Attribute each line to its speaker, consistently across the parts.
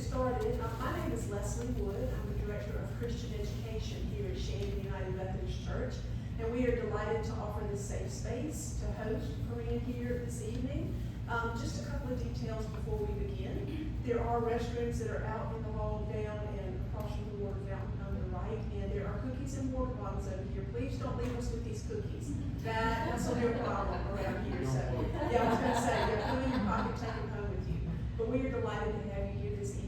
Speaker 1: started, my name is Leslie Wood. I'm the Director of Christian Education here at Shandon United Methodist Church, and we are delighted to offer this safe space to host Corinna here this evening. Just a couple of details before we begin. There are restrooms that are out in the hall down and across from the water fountain on the right, and there are cookies and water bottles over here. Please don't leave us with these cookies. That's a real problem around here. So yeah, I was going to say, put them in your pocket, take them home with you. But we are delighted to have you here this evening.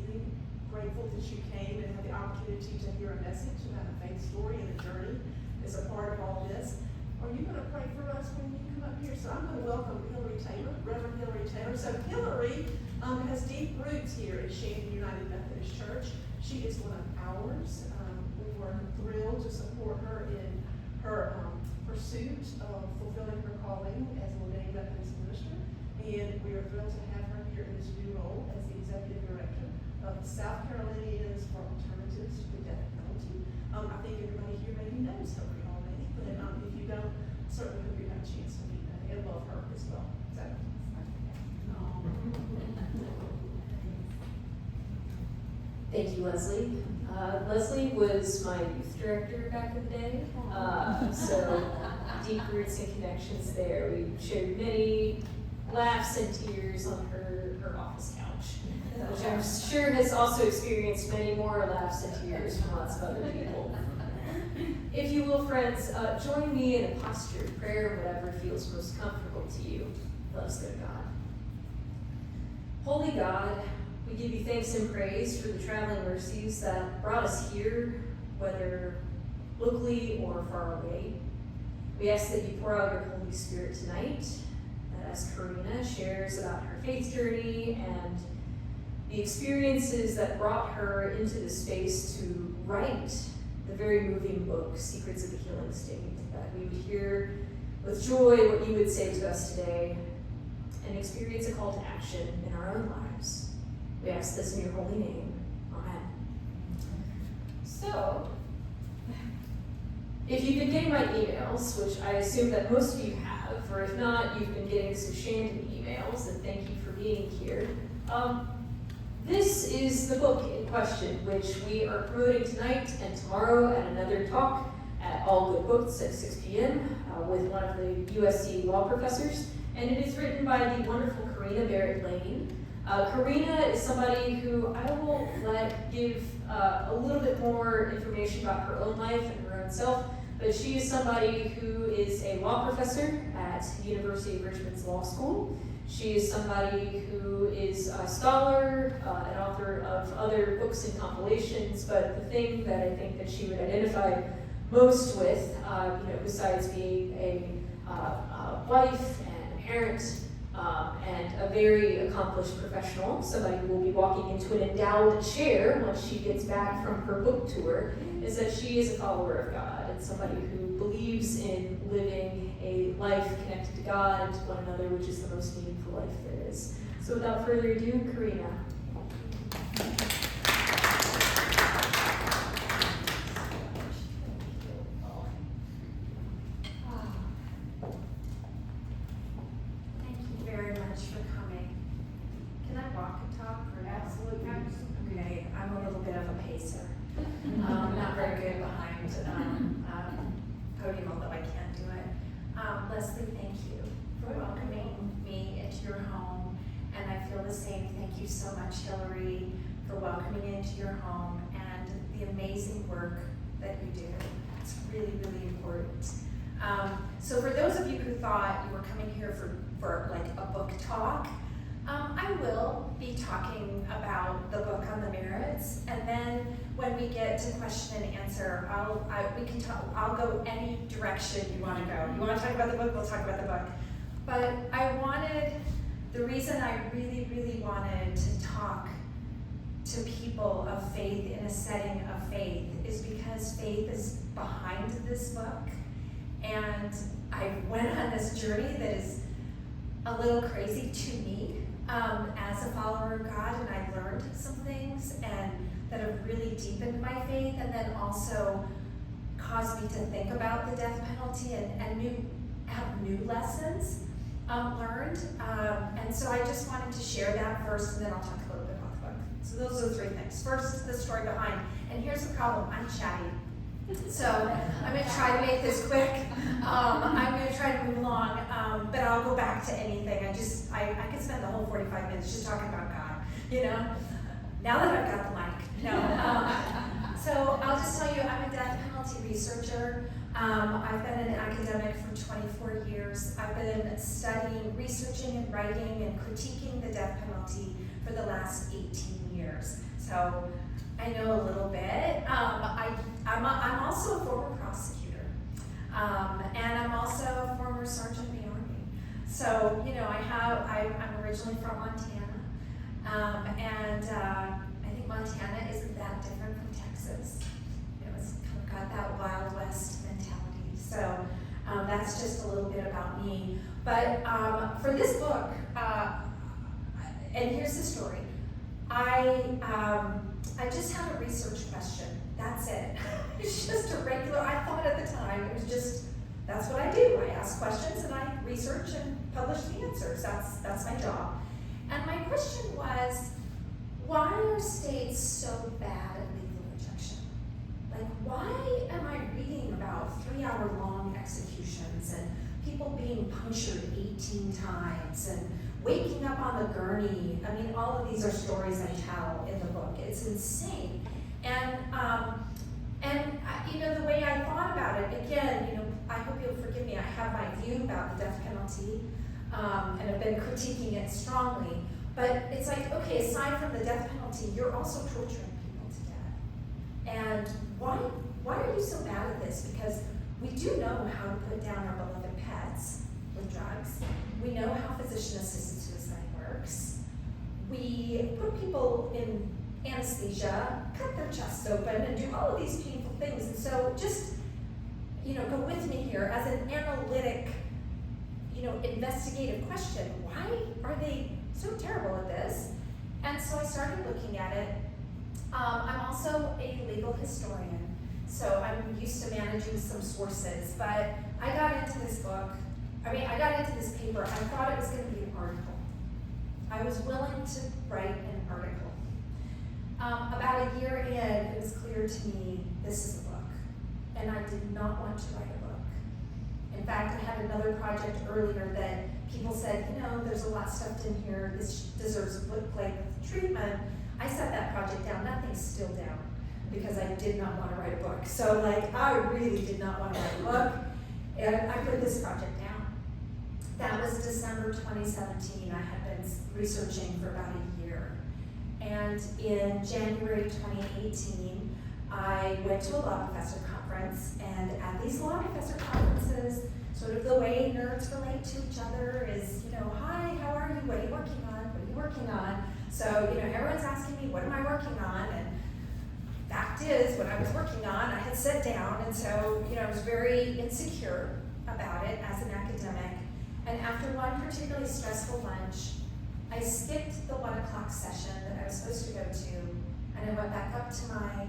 Speaker 1: Grateful that you came and had the opportunity to hear a message about a faith story and a journey as a part of all this. Are you going to pray for us when you come up here? So I'm going to welcome Hillary Taylor, Reverend Hillary Taylor. So Hillary has deep roots here at Shandon United Methodist Church. She is one of ours. We were thrilled to support her in her pursuit of fulfilling her calling as an ordained Methodist minister. And we are thrilled to have her here in this new role as the Executive Director of South Carolinians for Alternatives to the Death Penalty. I think everybody here maybe knows Hillary already, but if you don't, certainly hope you have a chance to meet her and love her as well. So,
Speaker 2: thank you, Leslie. Leslie was my youth director back in the day, so deep roots and connections there. We shared many laughs and tears on her office couch, which I'm sure has also experienced many more laughs and tears from lots of other people. If you will, friends, join me in a posture of prayer, whatever feels most comfortable to you. Let us go to God. Holy God, we give you thanks and praise for the traveling mercies that brought us here, whether locally or far away. We ask that you pour out your Holy Spirit tonight, that as Corinna shares about her faith journey and the experiences that brought her into the space to write the very moving book, Secrets of the Healing State, that we would hear with joy what you would say to us today and experience a call to action in our own lives. We ask this in your holy name. Amen. So, if you've been getting my emails, which I assume that most of you have, or if not, you've been getting some Shandon emails, and thank you for being here. This is the book in question, which we are promoting tonight and tomorrow at another talk at All Good Books at 6 p.m. With one of the USC law professors. And it is written by the wonderful Corinna Barrett Lain. Corinna is somebody who I will let give a little bit more information about her own life and her own self, but she is somebody who is a law professor at the University of Richmond's Law School. She is somebody who is a scholar, an author of other books and compilations, but the thing that I think that she would identify most with, besides being a wife and a parent, and a very accomplished professional, somebody who will be walking into an endowed chair once she gets back from her book tour, is that she is a follower of God and somebody who believes in living a life connected to God and to one another, which is the most meaningful life there is. So without further ado, Corinna.
Speaker 3: Okay, I'm a little bit of a pacer. Not very good behind podium, although I can't do it. Leslie, thank you for welcoming me into your home, and I feel the same. Thank you so much, Hillary, for welcoming me into your home and the amazing work that you do. It's really, really important. So for those of you who thought you were coming here for like a book talk, I will be talking about the book on the merits, and then when we get to question and answer, I'll go any direction you want to go. You want to talk about the book, we'll talk about the book. But the reason I really, really wanted to talk to people of faith in a setting of faith is because faith is behind this book, and I went on this journey that is a little crazy to me. As a follower of God, and I learned some things and that have really deepened my faith, and then also caused me to think about the death penalty and have new lessons learned. And so I just wanted to share that first, and then I'll talk a little bit about the book. So those are the three things. First, the story behind. And here's the problem, I'm chatty. So I'm going to try to make this quick. I'm going to try to move along, but I'll go back to anything. I could spend the whole 45 minutes just talking about God, you know? Now that I've got the mic. No. So I'll just tell you, I'm a death penalty researcher. I've been an academic for 24 years. I've been studying, researching, and writing and critiquing the death penalty for the last 18 years. So I know a little bit. I'm also a former prosecutor, and I'm also a former sergeant in the Army. So, you know, I'm originally from Montana, and I think Montana isn't that different from Texas. You know, it's kind of got that Wild West mentality. So that's just a little bit about me. But for this book, and here's the story. I just had a research question. That's it. It's just a regular, I thought at the time, it was just, that's what I do. I ask questions and I research and publish the answers. That's my job. And my question was, why are states so bad at legal rejection? Like, why am I reading about 3-hour-long executions and people being punctured 18 times and waking up on the gurney? I mean, all of these are stories I tell in the book. It's insane. And you know, the way I thought about it, again, you know, I hope you'll forgive me, I have my view about the death penalty, and have been critiquing it strongly. But it's like, okay, aside from the death penalty, you're also torturing people to death. And why are you so bad at this? Because we do know how to put down our beloved pets with drugs. We know how physician-assisted suicide works. We put people in anesthesia, cut their chests open, and do all of these painful things. And so just, you know, go with me here as an analytic, you know, investigative question. Why are they so terrible at this? And so I started looking at it. I'm also a legal historian, so I'm used to managing some sources, but I got into this book. I got into this paper. I thought it was going to be an article. I was willing to write an article. About a year in, it was clear to me this is a book, and I did not want to write a book. In fact, I had another project earlier that people said, you know, there's a lot stuffed in here. This deserves a book-length treatment. I set that project down. Nothing's still down because I did not want to write a book. So, like, I really did not want to write a book, and I put this project down. That was December 2017. I had been researching for about a year. And in January 2018, I went to a law professor conference, and at these law professor conferences, sort of the way nerds relate to each other is, you know, hi, how are you? What are you working on? What are you working on? So, you know, everyone's asking me, what am I working on? And fact is, what I was working on, I had sat down, and so, you know, I was very insecure about it as an academic. And after one particularly stressful lunch, I skipped the 1 o'clock session that I was supposed to go to, and I went back up to my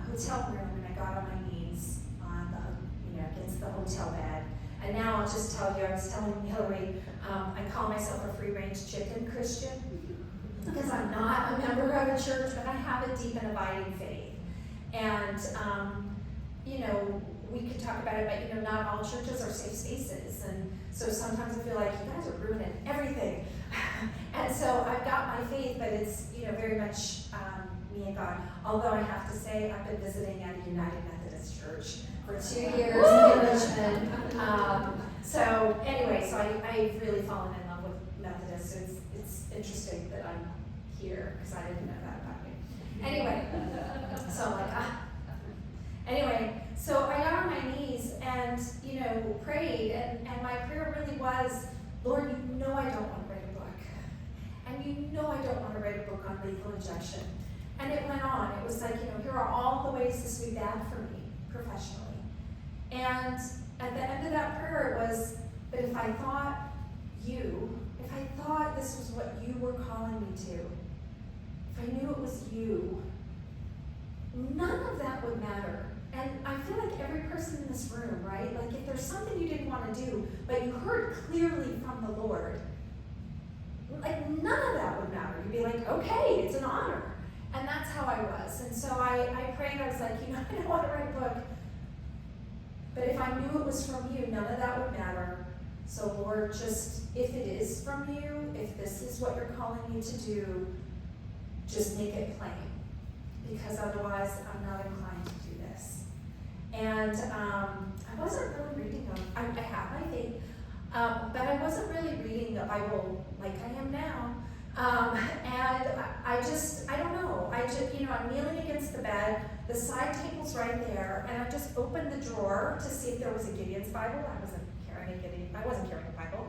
Speaker 3: hotel room, and I got on my knees on the, you know, against the hotel bed. And now I'll just tell you, I was telling Hillary, I call myself a free-range chicken Christian because I'm not a member of a church, but I have a deep and abiding faith. And you know, we could talk about it, but you know, not all churches are safe spaces, and so sometimes I feel like you guys are ruining everything. And so I've got my faith, but it's, you know, very much me and God. Although I have to say, I've been visiting at a United Methodist Church for 2 years in Richmond. So anyway, so I've really fallen in love with Methodists. It's interesting that I'm here because I didn't know that about me. Anyway, so I'm like, Anyway, so I got on my knees and, you know, prayed, and my prayer really was, Lord, you know I don't want to write a book. And you know I don't want to write a book on lethal injection. And it went on. It was like, you know, here are all the ways this would be bad for me professionally. And at the end of that prayer, it was, but if I thought this was what you were calling me to, if I knew it was you, none of that would matter. And I feel like every person in this room, right? Like if there's something you didn't want to do, but you heard clearly from the Lord, like none of that would matter. You'd be like, okay, it's an honor. And that's how I was. And so I prayed, I was like, I don't want to write a book, but if I knew it was from you, none of that would matter. So Lord, just, if it is from you, if this is what you're calling me to do, just make it plain. Because otherwise, I'm not inclined to do this. And I wasn't really reading them. I have my faith, but I wasn't really reading the Bible like I am now. And I don't know. I'm kneeling against the bed. The side table's right there, and I just opened the drawer to see if there was a Gideon's Bible. I wasn't carrying a Bible,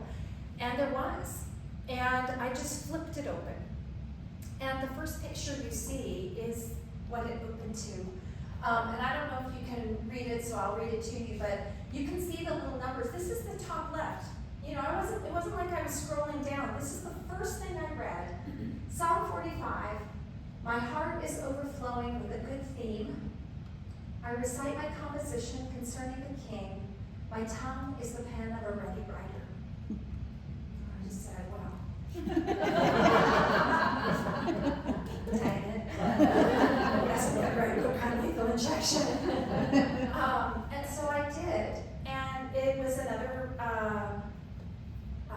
Speaker 3: and there was. And I just flipped it open. And the first picture you see is what it opened to. And I don't know if you can read it, so I'll read it to you, but you can see the little numbers. This is the top left. It wasn't like I was scrolling down. This is the first thing I read. Psalm 45, my heart is overflowing with a good theme. I recite my composition concerning the king. My tongue is the pen of a ready writer. I just said, wow. Dang it. I guess I'm going to write a book on lethal injection. And so I did. And it was another,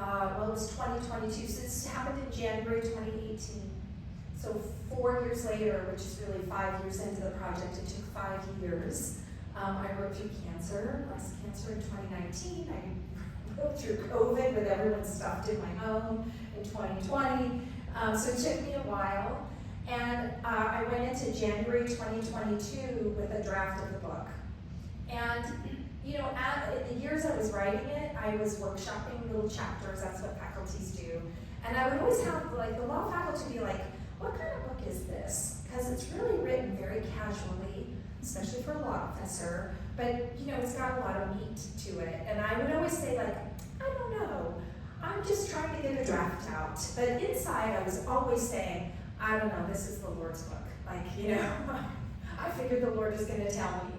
Speaker 3: it was 2022. So this happened in January 2018. So 4 years later, which is really 5 years into the project, it took 5 years. I wrote through breast cancer in 2019. I wrote through COVID with everyone stuffed in my home in 2020. So it took me a while. And I went into January 2022 with a draft of the book. And, in the years I was writing it, I was workshopping little chapters. That's what faculties do. And I would always have, the law faculty be like, what kind of book is this? Because it's really written very casually, especially for a law professor, but it's got a lot of meat to it. And I would always say I don't know, I'm just trying to get a draft out. But inside I was always saying, I don't know, this is the Lord's book. I figured the Lord was gonna tell me.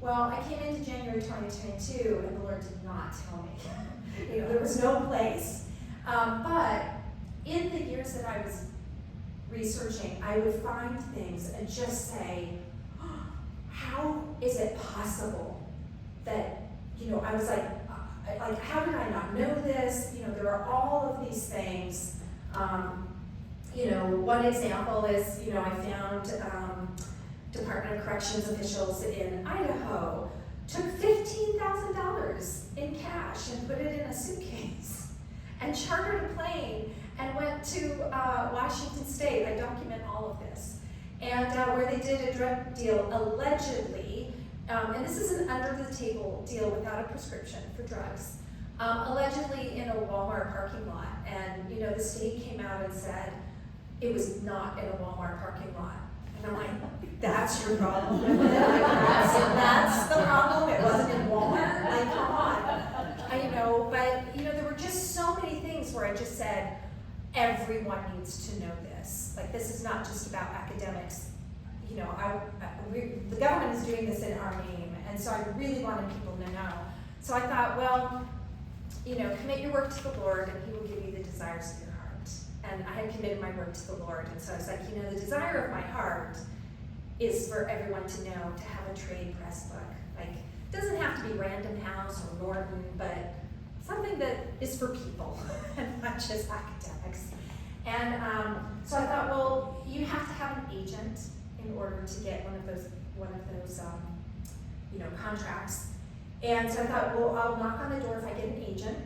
Speaker 3: Well, I came into January 2022 and the Lord did not tell me. There was no place. But in the years that I was researching, I would find things and just say, how is it possible that, I was like, how did I not know this? There are all of these things. One example is, I found Department of Corrections officials in Idaho took $15,000 in cash and put it in a suitcase and chartered a plane and went to Washington State. I document all of this. And where they did a drug deal, allegedly, and this is an under-the-table deal without a prescription for drugs, allegedly in a Walmart parking lot. And, the state came out and said it was not in a Walmart parking lot. And I'm like, that's your problem? That's the problem? It wasn't in Walmart? Come on. But, there were just so many things where I just said, everyone needs to know this. This is not just about academics. The government is doing this in our name, and so I really wanted people to know. So I thought, well, commit your work to the Lord, and He will give you the desires of your heart. And I had committed my work to the Lord, and so I was like, the desire of my heart is for everyone to know, to have a trade press book. It doesn't have to be Random House or Norton, but something that is for people and not just academics. And so I thought, well, you have to have an agent in order to get one of those contracts. And so I thought, well, I'll knock on the door if I get an agent.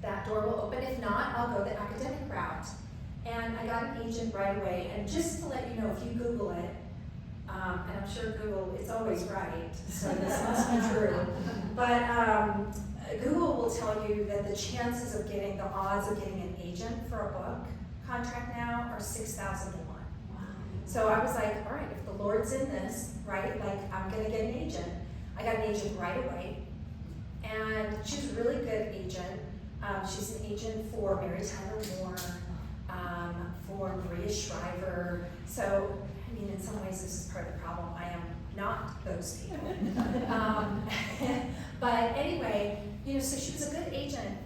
Speaker 3: That door will open. If not, I'll go the academic route. And I got an agent right away. And just to let you know, if you Google it, and I'm sure Google is always right, so this must be true. But Google will tell you that the odds of getting an agent for a book contract now are 6,000 to 1. Wow. So I was like, all right, if the Lord's in this, right, I'm gonna get an agent. I got an agent right away, and she's a really good agent. She's an agent for Mary Tyler Moore, for Maria Shriver. So, in some ways this is part of the problem. I am not those people. But anyway, so she was a good agent.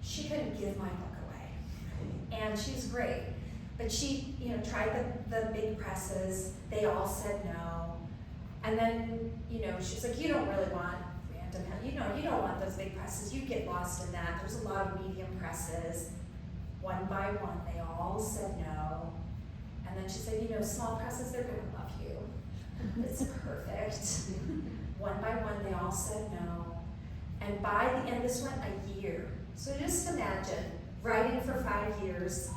Speaker 3: She couldn't give my book away. and she was great. But she, tried the big presses. They all said no. And then, she's like, you don't really want random, you don't want those big presses. You get lost in that. There's a lot of medium presses. One by one, they all said no. And then she said, small presses, they're gonna love you. It's perfect. One by one, they all said no. And by the end, this went a year. So just imagine, writing for 5 years,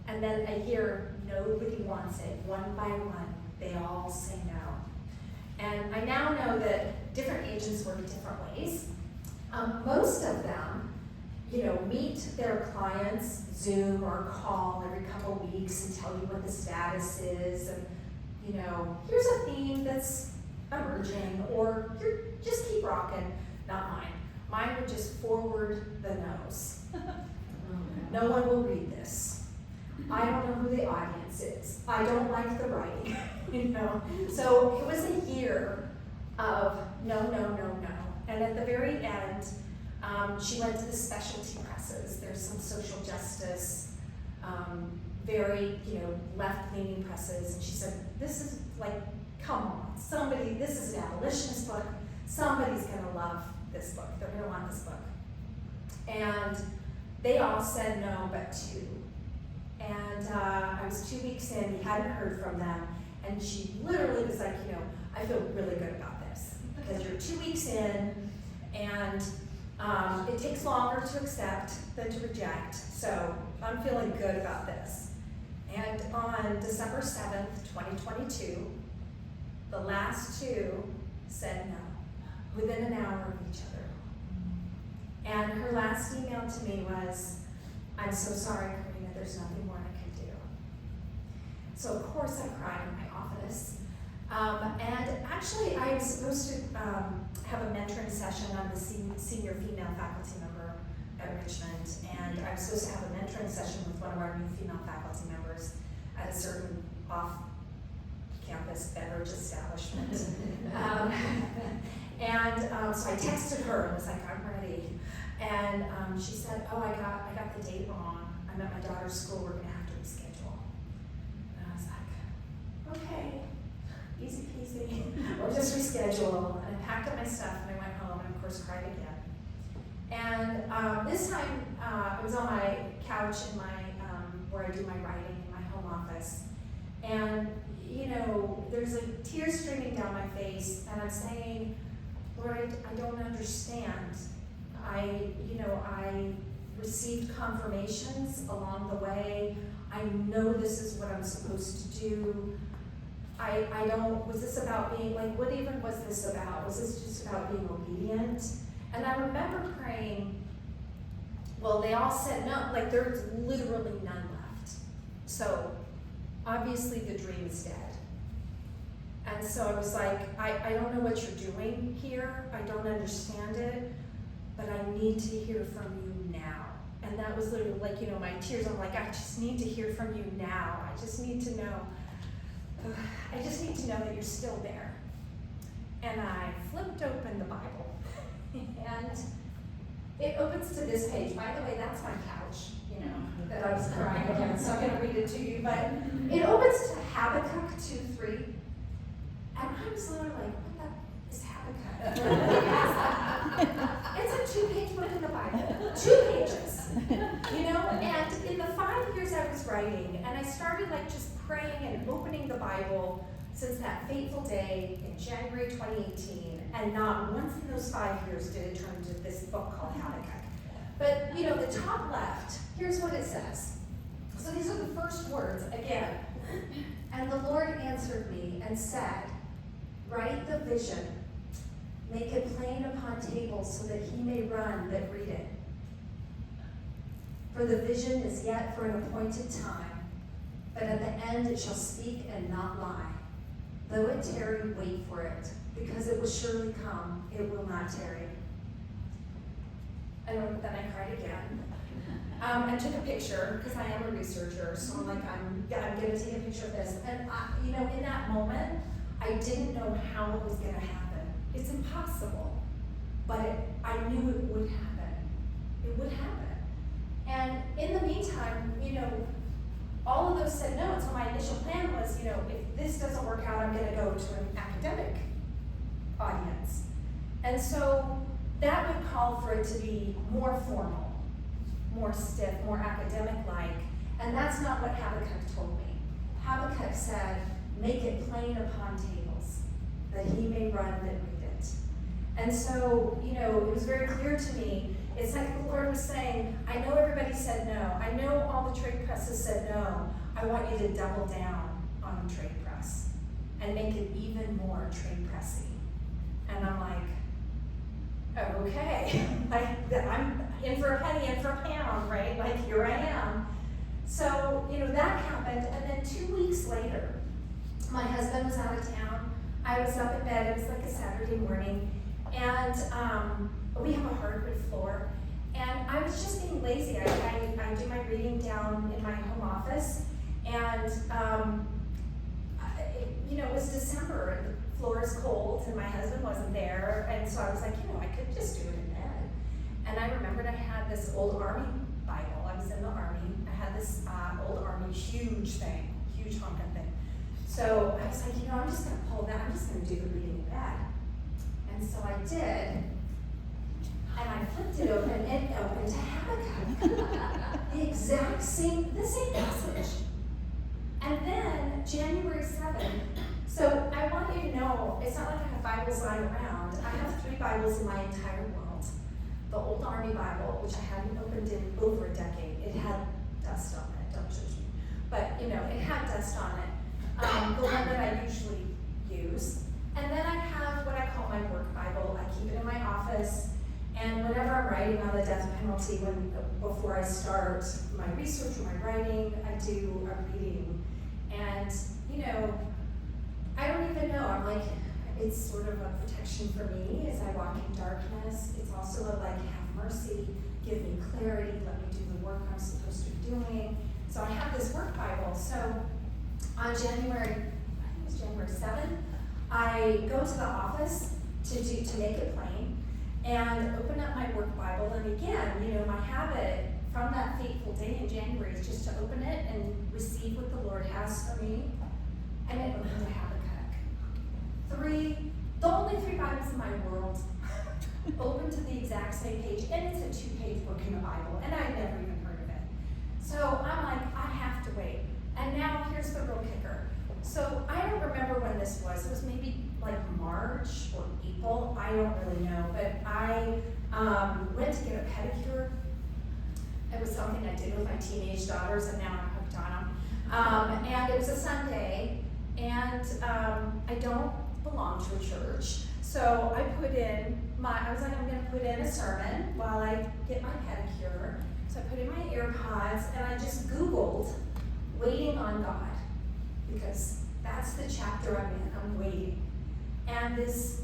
Speaker 3: and then a year, nobody wants it. One by one, they all say no. And I now know that different agents work different ways. Most of them, meet their clients, Zoom or call every couple weeks and tell you what the status is. And, here's a theme that's emerging, or just keep rocking. Not mine. Mine would just forward the no's. No one will read this. I don't know who the audience is. I don't like the writing, So it was a year of no. And at the very end, she went to the specialty presses. There's some social justice, very, left-leaning presses. And she said, this is like, come on, this is an abolitionist book. Somebody's gonna love this book. They're gonna want this book. And they all said no, but 2. And I was 2 weeks in, we hadn't heard from them. And she literally was like, I feel really good about this. Because you're 2 weeks in, and it takes longer to accept than to reject. So I'm feeling good about this. And on December 7th, 2022, the last 2 said no, within an hour of each other. And her last email to me was, I'm so sorry, Corinna, there's nothing more I can do. So of course I cried in my office. And actually I was supposed to have a mentoring session. I'm the senior female faculty member at Richmond, and I was supposed to have a mentoring session with one of our new female faculty members at a certain off-campus beverage establishment. So I texted her and was like, I'm ready. And she said, oh, I got the date wrong. I'm at my daughter's school, we're gonna have to reschedule. And I was like, okay, easy peasy. We'll just reschedule. And I packed up my stuff and I went home and of course cried again. And this time I was on my couch in my, where I do my writing in my home office. And there's like tears streaming down my face and I'm saying, Lord, I don't understand. I received confirmations along the way. I know this is what I'm supposed to do. Was this about being, what even was this about? Was this just about being obedient? And I remember praying, well, they all said no, there's literally none left. So obviously the dream is dead. And so I was like, I don't know what you're doing here. I don't understand it, but I need to hear from you now. And that was literally my tears. I'm like, I just need to hear from you now. I just need to know. I just need to know that you're still there. And I flipped open the Bible, and it opens to this page. By the way, that's my couch, that I was crying again, so I'm going to read it to you. But it opens to Habakkuk 2:3, and I was literally like, what the is Habakkuk? It's a 2-page book in the Bible, 2 pages, And in the 5 years I was writing, and I started just praying and opening the Bible since that fateful day in January 2018, and not once in those 5 years did it turn into this book called Habakkuk. But, the top left, here's what it says. So these are the first words, again. And the Lord answered me and said, write the vision, make it plain upon tables so that he may run that read it. For the vision is yet for an appointed time, but at the end it shall speak and not lie. Though it tarry, wait for it, because it will surely come, it will not tarry. And then I cried again. And took a picture, because I am a researcher, so I'm like, I'm going to take a picture of this. And in that moment, I didn't know how it was going to happen. It's impossible, but I knew it would happen. It would happen. And in the meantime, all of those said no, and so my initial plan was, if this doesn't work out, I'm gonna go to an academic audience. And so that would call for it to be more formal, more stiff, more academic-like, and that's not what Habakkuk told me. Habakkuk said, make it plain upon tables, that he may run that read it. And so, it was very clear to me, it's like the Lord was saying, I know everybody said no, I know all the trade presses said no, I want you to double down on the trade press and make it even more trade pressy. And I'm like, oh, okay, I'm in for a penny, in for a pound, right? Like, here I am. So, that happened, and then 2 weeks later, my husband was out of town. I was up in bed, it was like a Saturday morning, and we have a hardwood floor, and I was just being lazy. I do my reading down in my home office, and it was December, and the floor is cold, and my husband wasn't there, and so I was like, I could just do it in bed. And I remembered I had this old Army Bible. I was in the Army. I had this old Army, huge thing, huge honking thing. So I was like, I'm just gonna pull that, I'm just gonna do the reading in bed. And so I did, and I flipped it open, and it opened to Habakkuk. The same passage. And then, January 7th, so I want you to know, it's not like I have Bibles lying around. I have 3 Bibles in my entire world. The Old Army Bible, which I hadn't opened in over a decade, it had dust on it, don't judge me. But, it had dust on it. The one that I usually use. And then I have what I call my work Bible. I keep it in my office. And whenever I'm writing on the death penalty, before I start my research or my writing, I do a reading. And, I don't even know. I'm like, it's sort of a protection for me as I walk in darkness. It's also a have mercy, give me clarity, let me do the work I'm supposed to be doing. So I have this work Bible. So on January 7th, I go to the office to make it plain and open up my work Bible. And again, my habit from that fateful day in January is just to open it and receive what the Lord has for me. And it opened to Habakkuk. The only 3 Bibles in my world open to the exact same page, and it's a 2-page book in the Bible, and I'd never even heard of it. So I'm like, I have to wait. And now here's the real kicker. So I don't remember when this was. It was maybe like March or April. I don't really know. But I went to get a pedicure. It was something I did with my teenage daughters, and now I'm hooked on them. And it was a Sunday, and I don't belong to a church. So I was like, I'm going to put in a sermon while I get my pedicure. So I put in my earpods, and I just Googled waiting on God, because that's the chapter I'm in. I'm waiting. And this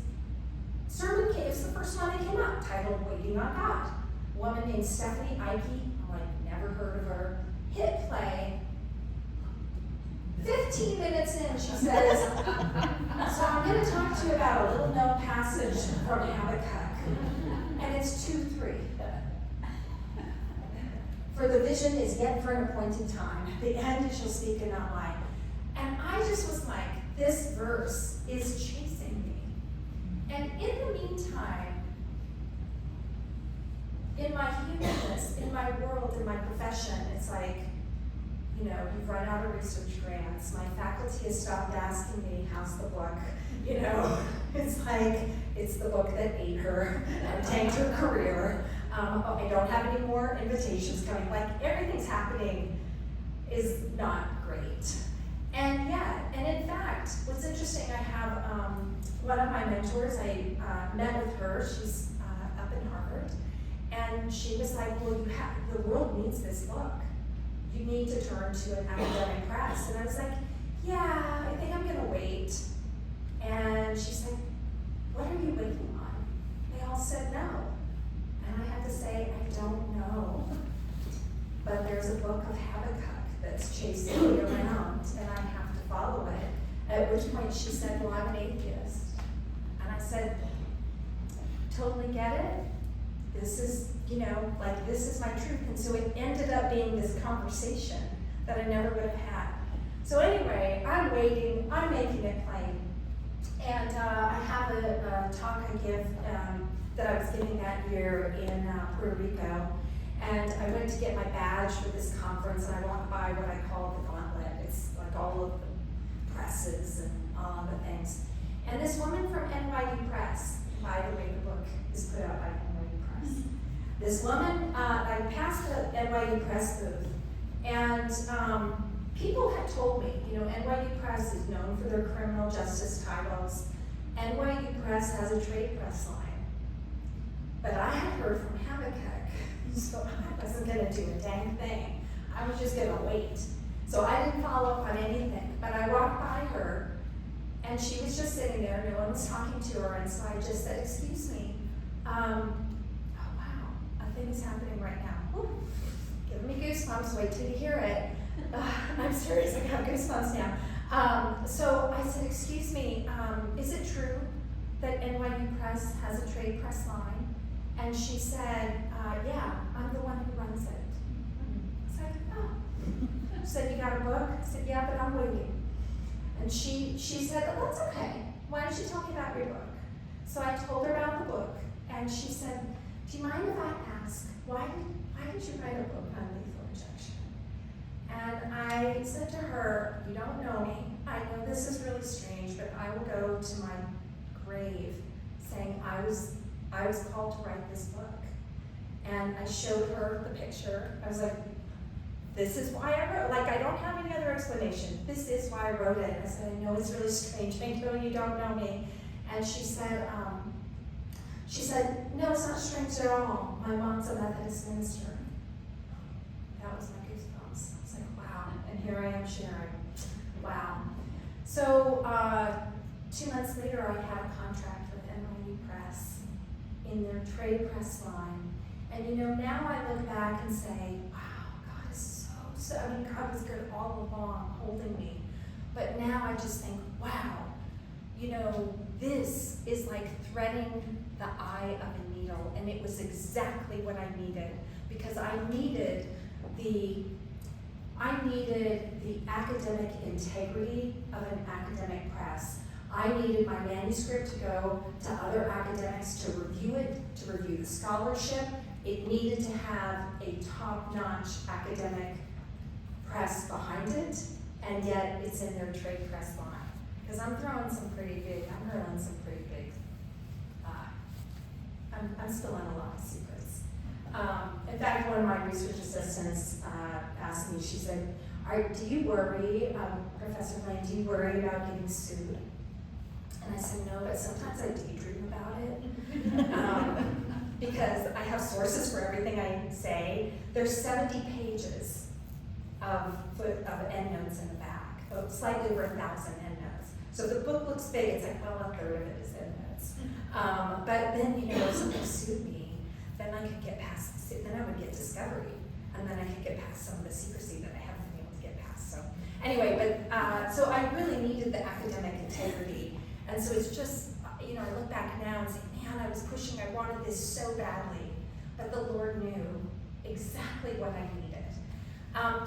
Speaker 3: sermon came, it's the first one that came up, titled Waiting on God. A woman named Stephanie Ike, I'm like, never heard of her. Hit play. 15 minutes in, she says, so I'm going to talk to you about a little known passage from Habakkuk. And it's 2:3. For the vision is yet for an appointed time. The end shall speak and not lie. And I just was like, this verse is chasing me. And in the meantime, in my humanness, in my world, in my profession, it's like, you've run out of research grants. My faculty has stopped asking me, how's the book? It's like, it's the book that ate her and tanked her career. I don't have any more invitations coming. Like, everything's happening is not great. And in fact, what's interesting, I have one of my mentors, I met with her, she's up in Harvard, and she was like, well, the world needs this book. You need to turn to an academic press. And I was like, yeah, I think I'm gonna wait. And she's like, what are you waiting on? They all said no. And I had to say, I don't know. But there's a book of Habakkuk that's chasing me around, and I have to follow it. At which point she said, well, I'm an atheist. And I said, totally get it. this is, this is my truth. And so it ended up being this conversation that I never would have had. So anyway, I'm waiting, I'm making it plain. And I have a talk I give that I was giving that year in Puerto Rico. And I went to get my badge for this conference, and I walked by what I call the gauntlet. It's like all of the presses and all of the things. And this woman from NYU Press, by the way, the book is put out by NYU Press. This woman, I passed the NYU Press booth, and people had told me, NYU Press is known for their criminal justice titles. NYU Press has a trade press line. But I had heard from Habakkuk, so I wasn't going to do a dang thing. I was just going to wait. So I didn't follow up on anything. But I walked by her, and she was just sitting there. No one was talking to her, and so I just said, "Excuse me. Oh wow, a thing is happening right now. Ooh, giving me goosebumps. Wait till you hear it. I'm serious. I got goosebumps now." So I said, "Excuse me. Is it true that NYU Press has a trade press line?" And she said, "Yeah, I'm the one who runs it." I was like, "Oh." She said, "You got a book?" I said, "Yeah, but I'm waiting." And she said, "Oh, that's okay. Why don't you tell me about your book?" So I told her about the book, and she said, "Do you mind if I ask, why did you write a book on lethal injection?" And I said to her, "You don't know me. I know this is really strange, but I will go to my grave saying I was called to write this book." And I showed her the picture. I was like, "This is why I wrote." Like, I don't have any other explanation. This is why I wrote it. I said, "I know it's really strange. I know you don't know me." And she said, "No, it's not strange at all. My mom's a Methodist minister." That was my goosebumps. I was like, wow. And here I am sharing. Wow. So 2 months later, I had a contract with NYU Press in their trade press line. And now I look back and say, wow, God is God was good all along, holding me. But now I just think, wow, this is like threading the eye of a needle, and it was exactly what I needed, because I needed the academic integrity of an academic press. I needed my manuscript to go to other academics to review it, to review the scholarship. It needed to have a top-notch academic press behind it, and yet it's in their trade press line. Because I'm hurling some pretty big, I'm spilling a lot of secrets. In fact, one of my research assistants asked me, she said, do you worry, Professor Lain, do you worry about getting sued? And I said, no, but sometimes I daydream about it. Because I have sources for everything I say. There's 70 pages of endnotes in the back, slightly over 1,000 endnotes. So if the book looks big, it's like, well, a third of it is endnotes. But then, if somebody sued me, then I could get past, then I would get discovery, and then I could get past some of the secrecy that I haven't been able to get past. So anyway, but so I really needed the academic integrity. And so it's just, I look back now and say, man, I was pushing, I wanted this so badly, but the Lord knew exactly what I needed.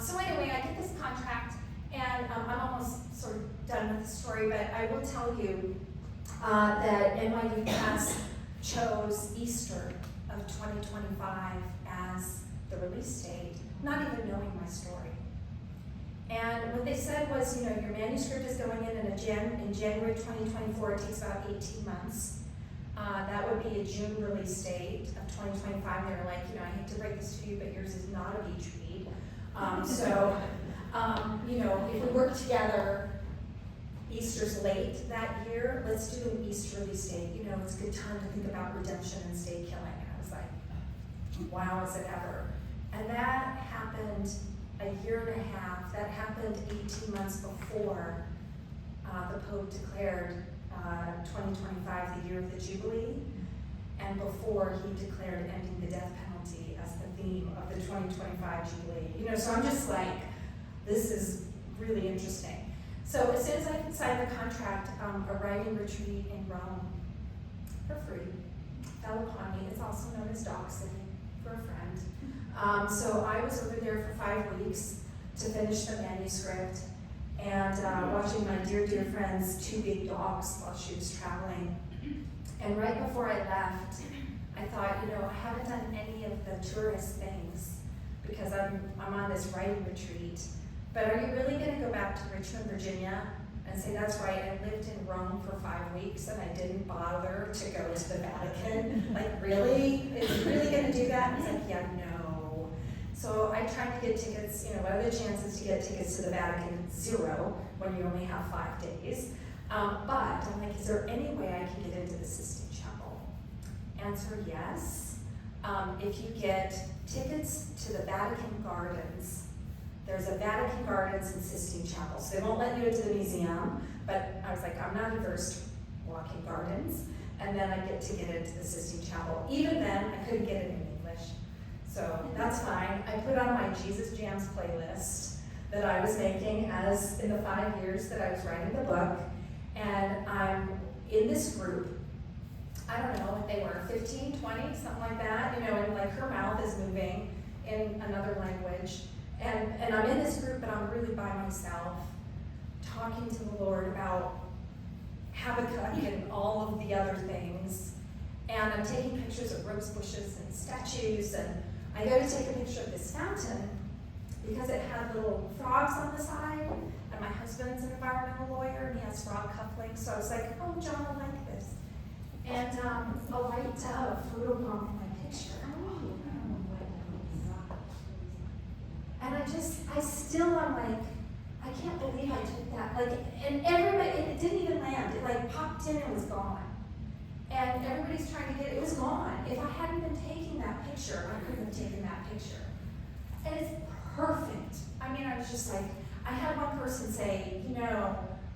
Speaker 3: So anyway, I get this contract, and I'm almost sort of done with the story, but I will tell you that NYU Press chose Easter of 2025 as the release date, not even knowing my story. And what they said was, your manuscript is going in January 2024. It takes about 18 months. That would be a June release date of 2025. They were like, I hate to break this to you, but yours is not a beach read. If we work together, Easter's late that year, let's do an Easter release date. It's a good time to think about redemption and state killing. And I was like, wow, is it ever? And that happened a year and a half. That happened 18 months before the Pope declared 2025 the year of the Jubilee, and before he declared ending the death penalty as the theme of the 2025 Jubilee. So I'm just like, this is really interesting. So as soon as I signed the contract, a writing retreat in Rome for free fell upon me. It's also known as dog sitting for a friend. So I was over there for 5 weeks to finish the manuscript and watching my dear, dear friend's 2 big dogs while she was traveling. And right before I left, I thought, I haven't done any of the tourist things because I'm on this writing retreat. But are you really going to go back to Richmond, Virginia and say, that's right, I lived in Rome for 5 weeks and I didn't bother to go to the Vatican? Like, really? Is it really going to do that? It's like, yeah, no. So I tried to get tickets, what are the chances to get tickets to the Vatican? 0 when you only have 5 days. But I'm like, is there any way I can get into the Sistine Chapel? Answer, yes. If you get tickets to the Vatican Gardens, there's a Vatican Gardens and Sistine Chapel. So they won't let you into the museum, but I was like, I'm not averse to walking gardens. And then I get to get into the Sistine Chapel. Even then, I couldn't get it in English. So that's fine. I put on my Jesus Jams playlist that I was making as in the 5 years that I was writing the book. And I'm in this group. I don't know what they were, 15, 20, something like that, and like her mouth is moving in another language. And I'm in this group, but I'm really by myself, talking to the Lord about Habakkuk and all of the other things. And I'm taking pictures of rose bushes and statues, and I go to take a picture of this fountain because it had little frogs on the side, and my husband's an environmental lawyer, and he has frog cufflinks, so I was like, oh, John will like this. And a white dove photobombed my picture. And I'm like, I can't believe I took that. Like, and everybody, it didn't even land. It like popped in and was gone. And everybody's trying to get it was gone. If I hadn't been taking that picture, I couldn't have taken that picture. And it's perfect. I mean, I was just like, I had one person say,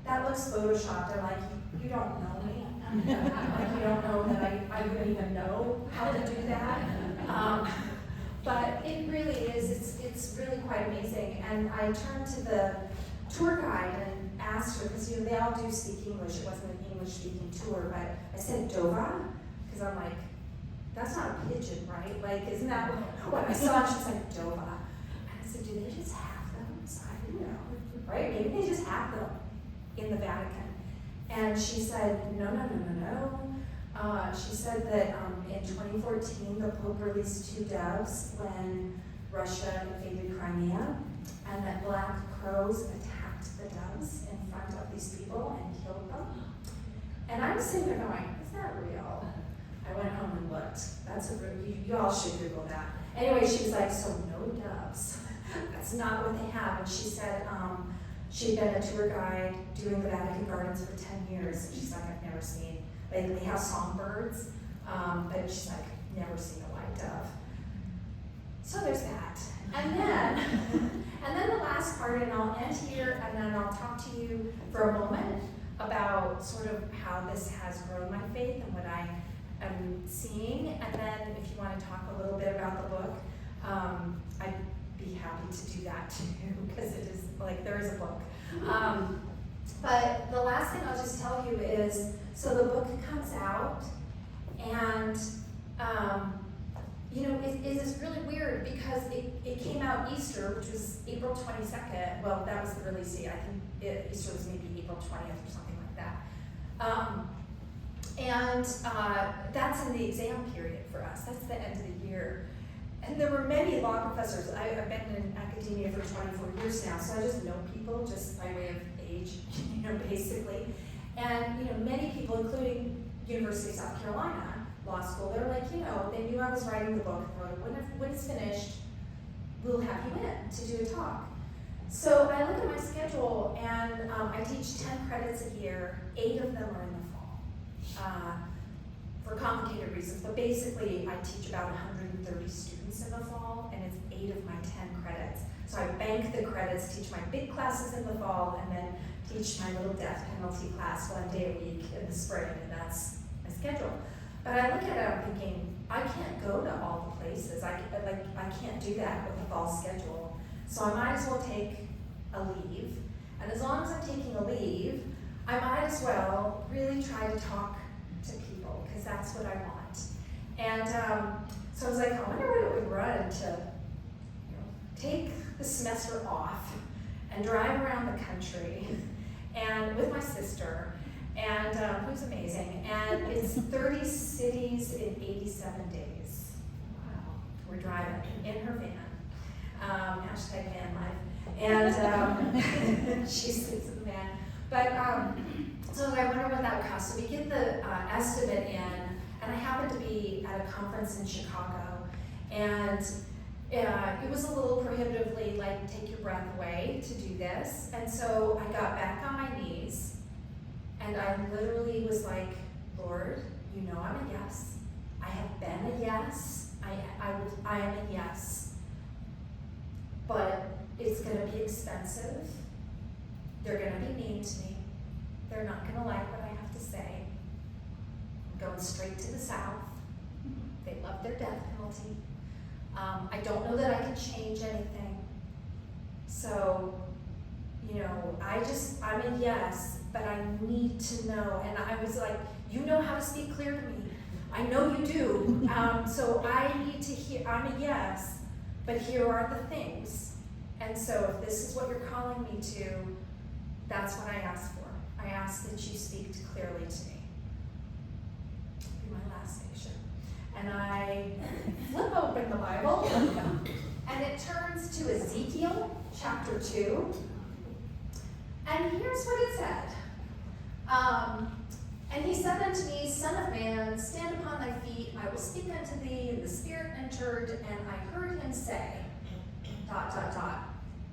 Speaker 3: that looks photoshopped. I'm like, you don't know me. Like, you don't know that I wouldn't even know how to do that. But it really is, it's really quite amazing. And I turned to the tour guide and asked her, because they all do speak English. It wasn't an English-speaking tour, but I said Dova, because I'm like, that's not a pigeon, right? Like, isn't that what I saw? And she's like, Dova. And I said, do they just have them? So I didn't know, right? Maybe they just have them in the Vatican. And she said, no. She said that in 2014, the Pope released 2 doves when Russia invaded Crimea, and that black crows attacked the doves in front of these people and killed them. And I was sitting there going, is that real? I went home and looked. That's a real, you all should Google that. Anyway, she was like, so no doves. That's not what they have. And she said, she'd been a tour guide doing the Vatican Gardens for 10 years. And she's like, I've never seen, like, they have songbirds, but she's like, never seen a white dove. So there's that. And then the last part, and I'll end here, and then I'll talk to you for a moment about sort of how this has grown my faith and what I am seeing. And then if you want to talk a little bit about the book, I'd be happy to do that too, because it is like there is a book. But the last thing I'll just tell you is, so the book comes out, and it is really weird because it came out Easter, which was April 22nd. Well, that was the release date. I think Easter was maybe April 20th or something like that. That's in the exam period for us. That's the end of the year. And there were many law professors. I've been in academia for 24 years now, so I just know people just by way of age, basically. And, many people, including University of South Carolina Law School, they're like, they knew I was writing the book. They're like, when it's finished, we'll have you in to do a talk. So I look at my schedule, and I teach 10 credits a year. 8 of them are in the fall. For complicated reasons, but basically I teach about 130 students in the fall, and it's 8 of my 10 credits. So I bank the credits, teach my big classes in the fall, and then teach my little death penalty class 1 day a week in the spring, and that's my schedule. But I look at it, I'm thinking, I can't go to all the places. I can't do that with the fall schedule. So I might as well take a leave, and as long as I'm taking a leave, I might as well really try to talk to people, because that's what I want. And so I was like, I wonder what it would run to take the semester off and drive around the country and with my sister, and who's amazing. And it's 30 cities in 87 days. Wow. We're driving in her van. Hashtag van life. And she sleeps in the van. But so I wonder what that would cost. So we get the estimate in, and I happened to be at a conference in Chicago, and it was a little prohibitively like take your breath away to do this. And so I got back on my knees, and I literally was like, Lord, you know I'm a yes. I have been a yes. I am a yes. But it's going to be expensive. They're going to be mean to me. They're not going to like what I have to say. I'm going straight to the South. They love their death penalty. I don't know that I can change anything. So, I'm a yes, but I need to know. And I was like, you know how to speak clear to me. I know you do. So I need to hear, I'm a yes, but here are the things. And so if this is what you're calling me to, that's what I ask for. I ask that you speak clearly to me. Be my last station. And I flip open the Bible, and it turns to Ezekiel chapter 2. And here's what it said. And he said unto me, Son of man, stand upon thy feet, I will speak unto thee. And the Spirit entered, and I heard him say, ...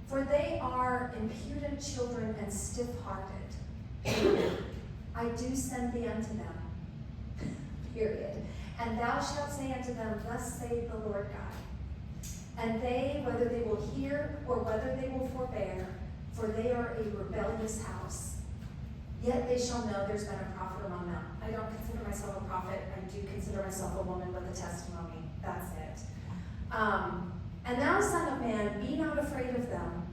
Speaker 3: For they are impudent children and stiff-hearted. I do send thee unto them. Period. And thou shalt say unto them, Thus saith the Lord God. And they, whether they will hear or whether they will forbear, for they are a rebellious house. Yet they shall know there's been a prophet among them. I don't consider myself a prophet. I do consider myself a woman with a testimony. That's it. And thou, son of man, be not afraid of them.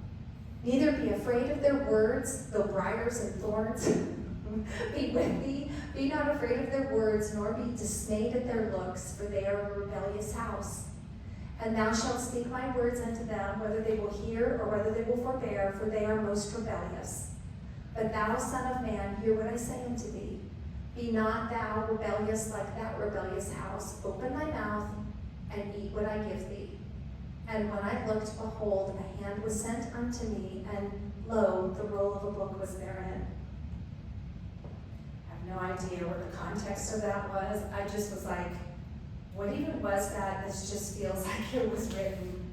Speaker 3: Neither be afraid of their words, though briars and thorns be with thee. Be not afraid of their words, nor be dismayed at their looks, for they are a rebellious house. And thou shalt speak my words unto them, whether they will hear or whether they will forbear, for they are most rebellious. But thou, son of man, hear what I say unto thee. Be not thou rebellious like that rebellious house. Open thy mouth and eat what I give thee. And when I looked, behold, a hand was sent unto me, and lo, the roll of a book was therein. I have no idea what the context of that was. I just was like, what even was that? This just feels like it was written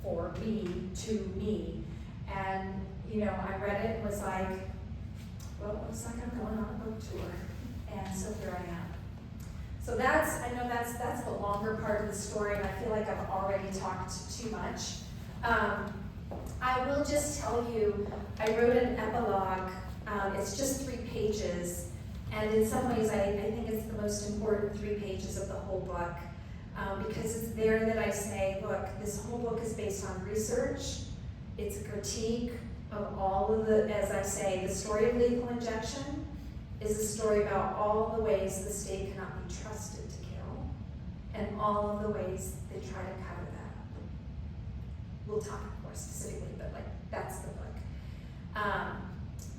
Speaker 3: for me, to me. And, I read it and was like, well, it looks like I'm going on a book tour. And so here I am. So I know that's the longer part of the story, and I feel like I've already talked too much. I will just tell you, I wrote an epilogue. It's just 3 pages, and in some ways I think it's the most important 3 pages of the whole book, because it's there that I say, look, this whole book is based on research. It's a critique of all of as I say, the story of lethal injection is a story about all the ways the state cannot be trusted to kill, and all of the ways they try to cover that up. We'll talk more specifically, but that's the book.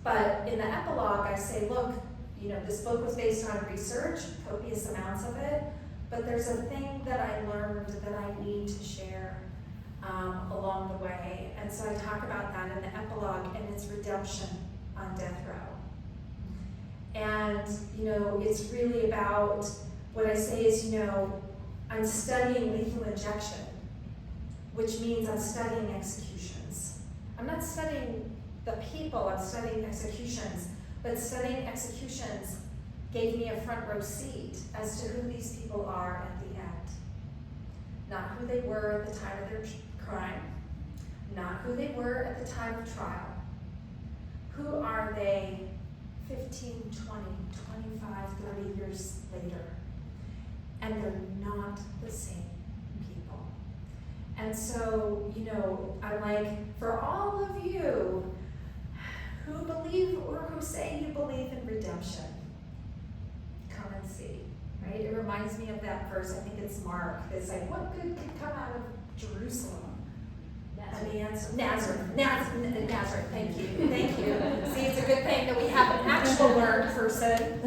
Speaker 3: But in the epilogue, I say, look, this book was based on research, copious amounts of it, but there's a thing that I learned that I need to share along the way. And so I talk about that in the epilogue, and it's redemption on death row. And, it's really about, what I say is, I'm studying lethal injection, which means I'm studying executions. I'm not studying the people, I'm studying executions, but studying executions gave me a front row seat as to who these people are at the end. Not who they were at the time of their crime, not who they were at the time of trial. Who are they 15, 20, 25, 30 years later? And they're not the same people. And so, I'm like, for all of you who believe or who say you believe in redemption, come and see, right? It reminds me of that verse, I think it's Mark, that's like, what good could come out of Jerusalem? And the answer, Nazareth, thank you. See, it's a good thing that we have an actual word person.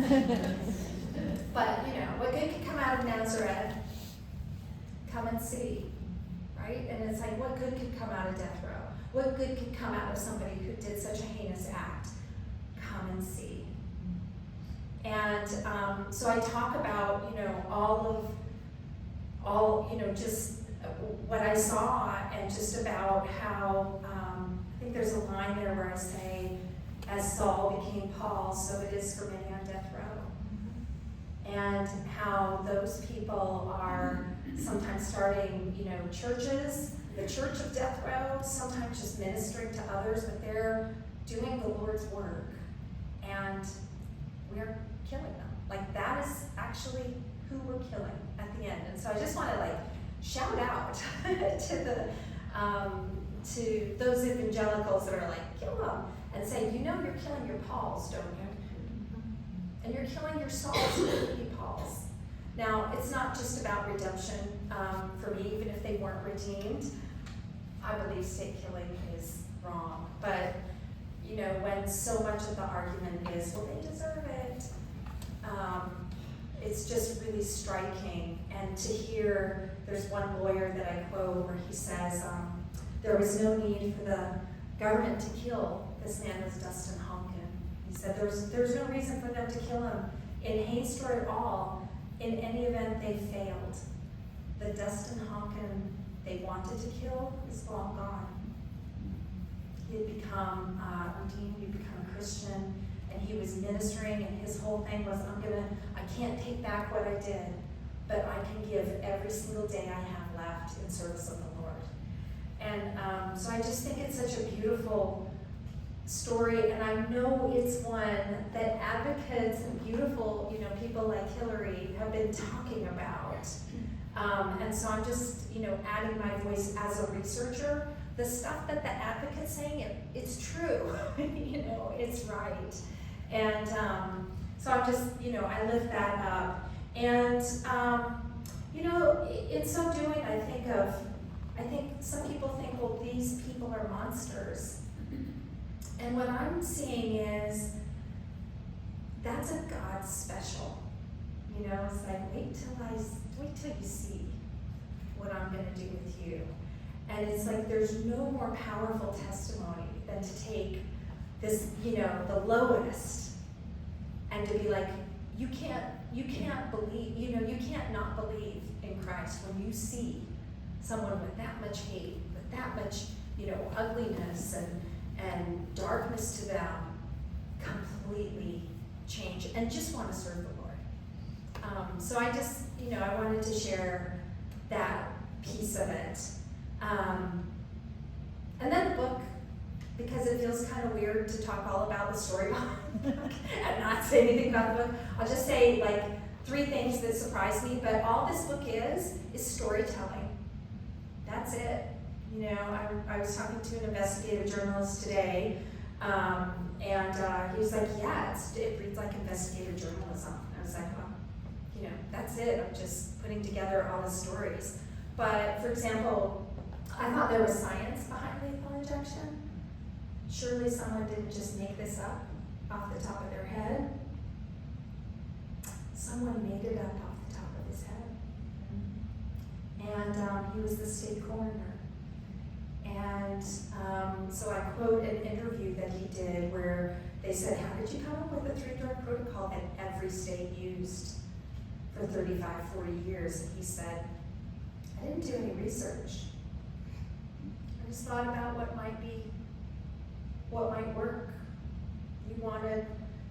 Speaker 3: But, you know, what good could come out of Nazareth? Come and see, right? And it's like, what good could come out of death row? What good could come out of somebody who did such a heinous act? Come and see. And so I talk about, you know, just what I saw, and just about how, I think there's a line there where I say, as Saul became Paul, so it is for many on death row. And how those people are sometimes starting, you know, churches, the church of death row, sometimes just ministering to others, but they're doing the Lord's work, and we're killing them. Like, that is actually who we're killing at the end. And so I just want to, like, shout out to those evangelicals that are like, kill them, and say, you know, you're killing your Pauls, don't you? And you're killing your Sauls who could be Pauls. Now, it's not just about redemption for me, even if they weren't redeemed. I believe state killing is wrong. But, you know, when so much of the argument is, well, they deserve it, it's just really striking. And to hear, there's one lawyer that I quote where he says, there was no need for the government to kill this man was Dustin Honkin. He said there's no reason for them to kill him in haste or at all. In any event, they failed. The Dustin Honkin they wanted to kill is long gone. He had become redeemed, he had become a Christian, and he was ministering, and his whole thing was, I can't take back what I did, but I can give every single day I have left in service of the Lord. And so I just think it's such a beautiful story, and I know it's one that advocates and beautiful, you know, people like Hillary have been talking about. And so I'm just, you know, adding my voice as a researcher. The stuff that the advocate's saying, it's true, you know, it's right. And so I'm just, you know, I lift that up. And, you know, in so doing, I think some people think, well, these people are monsters. And what I'm seeing is, that's a God special. You know, it's like, wait till you see what I'm going to do with you. And it's like, there's no more powerful testimony than to take this, you know, the lowest, and to be like, you can't believe, you know, you can't not believe in Christ when you see someone with that much hate, with that much, you know, ugliness and darkness to them, completely change and just want to serve the Lord. So I just, you know, I wanted to share that piece of it. And then the book, because it feels kind of weird to talk all about the story behind the book and not say anything about the book, I'll just say like 3 things that surprised me, but all this book is storytelling. That's it. You know, I was talking to an investigative journalist today, and he was like, yeah, it reads like investigative journalism. I was like, well, you know, that's it. I'm just putting together all the stories. But, for example, I thought there was science behind lethal injection. Surely someone didn't just make this up off the top of their head. Someone made it up off the top of his head. And he was the state coroner. And so I quote an interview that he did where they said, how did you come up with a 3-drug protocol that every state used for 35, 40 years? And he said, I didn't do any research. I just thought about what might work. You wanted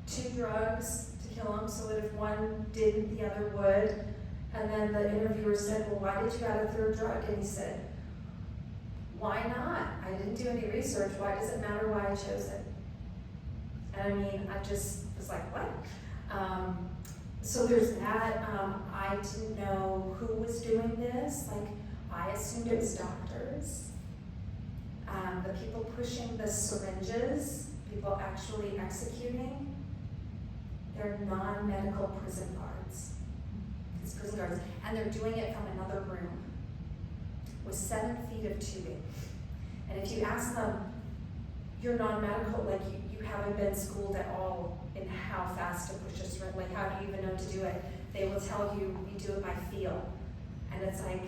Speaker 3: 2 drugs to kill him so that if one didn't, the other would. And then the interviewer said, well, why did you add a 3rd drug? And he said, why not? I didn't do any research. Why does it matter why I chose it? And I mean, I just was like, what? So there's that. I didn't know who was doing this. Like, I assumed it was doctors. The people pushing the syringes, people actually executing, they're non-medical prison guards. Because yards, and they're doing it from another room with 7 feet of tubing. And if you ask them, you're non-medical, like you haven't been schooled at all in how fast to push a syringe, like how do you even know to do it? They will tell you do it by feel. And it's like,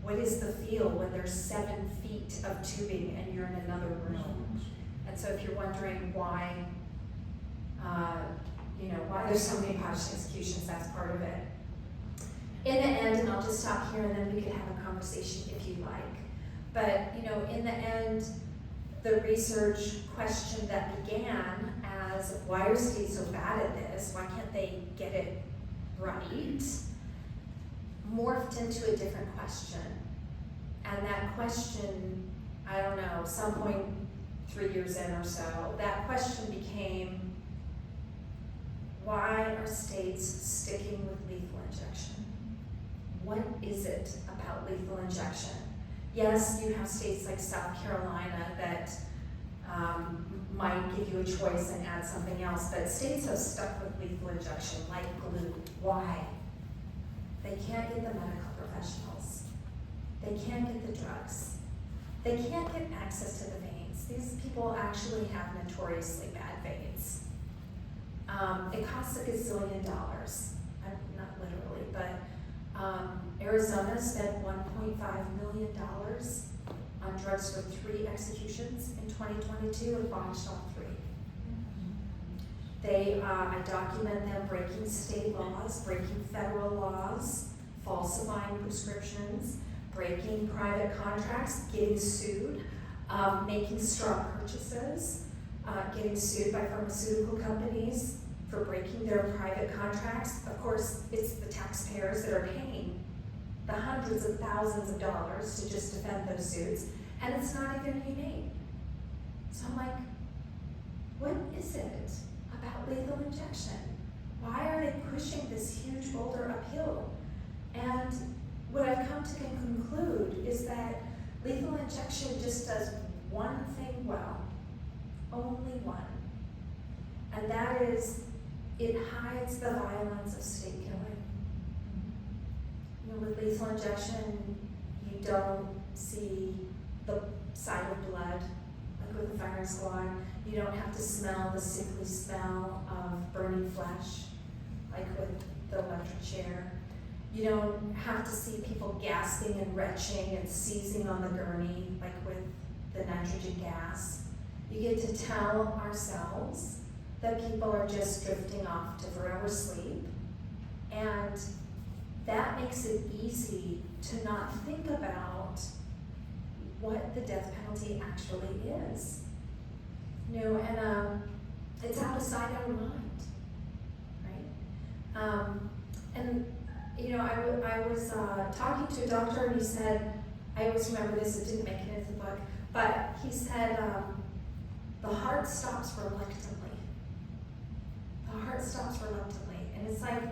Speaker 3: what is the feel when there's 7 feet of tubing and you're in another room? And so if you're wondering why, why there's so many potash executions, that's part of it. In the end, and I'll just stop here and then we can have a conversation if you like. But, in the end, the research question that began as, why are states so bad at this? Why can't they get it right? Morphed into a different question. And that question, I don't know, some point 3 years in or so, that question became, why are states sticking with lethal injection? What is it about lethal injection? Yes, you have states like South Carolina that might give you a choice and add something else, but states have stuck with lethal injection like glue. Why? They can't get the medical professionals. They can't get the drugs. They can't get access to the veins. These people actually have notoriously bad veins. It costs $1 gazillion, not literally, but Arizona spent $1.5 million on drugs for 3 executions in 2022 and botched all 3. I document them breaking state laws, breaking federal laws, falsifying prescriptions, breaking private contracts, getting sued, making straw purchases, getting sued by pharmaceutical companies for breaking their private contracts. Of course, it's the taxpayers that are paying the hundreds of thousands of dollars to just defend those suits, and it's not even humane. So I'm like, what is it about lethal injection? Why are they pushing this huge boulder uphill? And what I've come to conclude is that lethal injection just does one thing well, only one. And that is, it hides the violence of state killing. With lethal injection, you don't see the sight of blood, like with the firing squad. You don't have to smell the sickly smell of burning flesh, like with the electric chair. You don't have to see people gasping and retching and seizing on the gurney, like with the nitrogen gas. You get to tell ourselves that people are just drifting off to forever sleep, and that makes it easy to not think about what the death penalty actually is. And it's outside our mind, right? I was talking to a doctor, and he said, I always remember this, it didn't make it into the book, but he said, the heart stops reluctantly. The heart stops reluctantly. And it's like,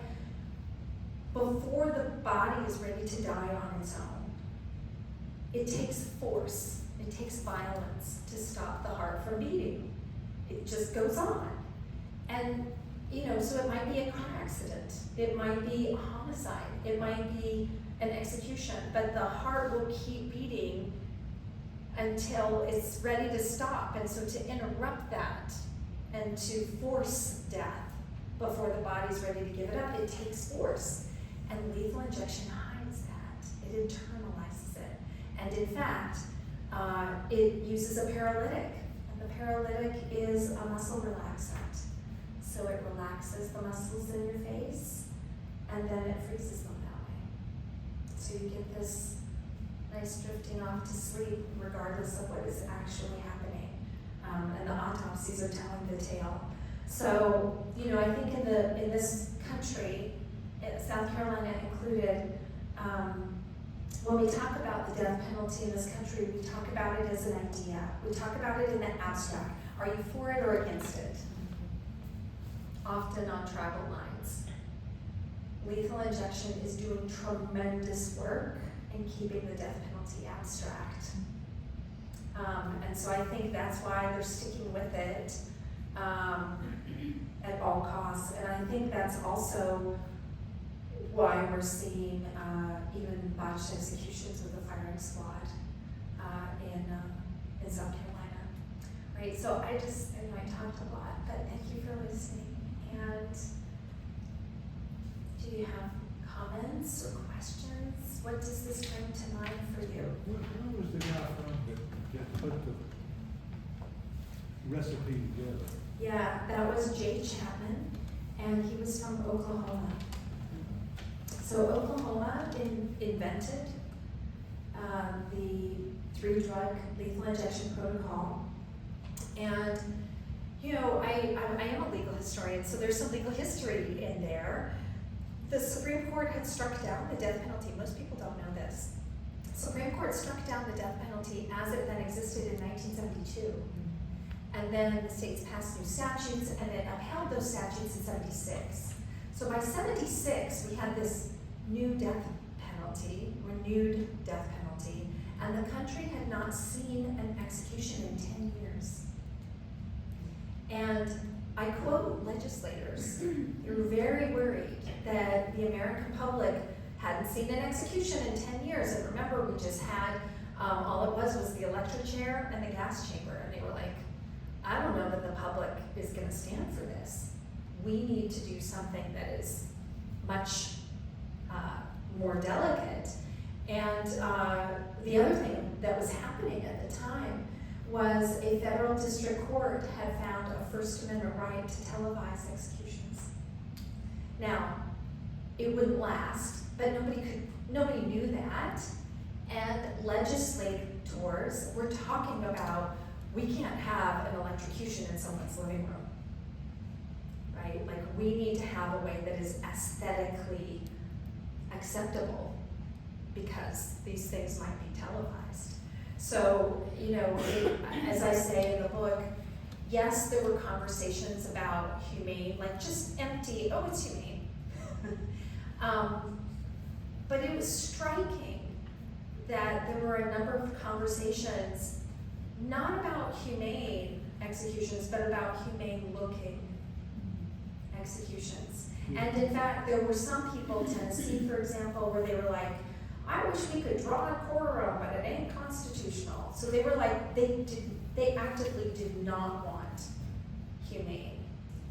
Speaker 3: before the body is ready to die on its own, it takes force, it takes violence to stop the heart from beating. It just goes on. And, so it might be a car accident, it might be a homicide, it might be an execution, but the heart will keep beating until it's ready to stop. And so to interrupt that and to force death before the body's ready to give it up, it takes force. And lethal injection hides that. It internalizes it. And in fact, it uses a paralytic. And the paralytic is a muscle relaxant. So it relaxes the muscles in your face, and then it freezes them that way. So you get this nice drifting off to sleep regardless of what is actually happening. And the autopsies are telling the tale. So, I think in this country, South Carolina included, when we talk about the death penalty in this country, we talk about it as an idea. We talk about it in the abstract. Are you for it or against it? Often on tribal lines. Lethal injection is doing tremendous work in keeping the death penalty abstract. And so I think that's why they're sticking with it at all costs. And I think that's also why we're seeing even botched executions with the firing squad in South Carolina. Right, so I talked a lot, but thank you for listening. And do you have comments or questions? What does this bring to mind for you?
Speaker 4: Where was the guy from that put the recipe together?
Speaker 3: Yeah, that was Jay Chapman, and he was from Oklahoma. So Oklahoma invented the 3-drug lethal injection protocol. And, I am a legal historian, so there's some legal history in there. The Supreme Court had struck down the death penalty. Most people don't know this. Supreme Court struck down the death penalty as it then existed in 1972. And then the states passed new statutes, and it upheld those statutes in 76. So by 76, we had this new death penalty, renewed death penalty, and the country had not seen an execution in 10 years. And I quote legislators, they were very worried that the American public hadn't seen an execution in 10 years. And remember, we just had, all it was the electric chair and the gas chamber. And they were like, I don't know that the public is gonna stand for this. We need to do something that is much more delicate. And the other thing that was happening at the time was a federal district court had found a First Amendment right to televise executions. Now, it wouldn't last, but nobody knew that. And legislators were talking about, we can't have an electrocution in someone's living room, right? Like, we need to have a way that is aesthetically acceptable because these things might be televised. So, as I say in the book, yes, there were conversations about humane, like just empty, oh, it's humane. But it was striking that there were a number of conversations not about humane executions, but about humane-looking executions. And in fact, there were some people, Tennessee, for example, where they were like, I wish we could draw a quorum, but it ain't constitutional. So they were like, they actively did not want humane.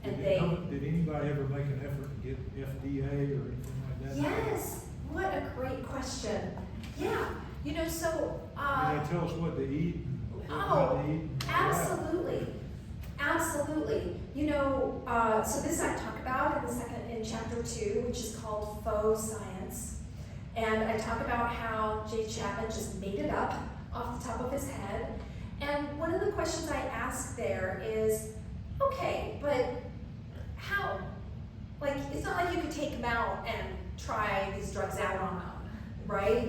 Speaker 3: And
Speaker 4: Did anybody ever make an effort to get FDA or anything like that?
Speaker 3: Yes, what a great question. Yeah, so.
Speaker 4: Can they tell us what to eat?
Speaker 3: Absolutely. Absolutely. So this I talk about in chapter 2, which is called Faux Science. And I talk about how Jay Chapman just made it up off the top of his head. And one of the questions I ask there is, okay, but how? Like, it's not like you could take them out and try these drugs out on them, right?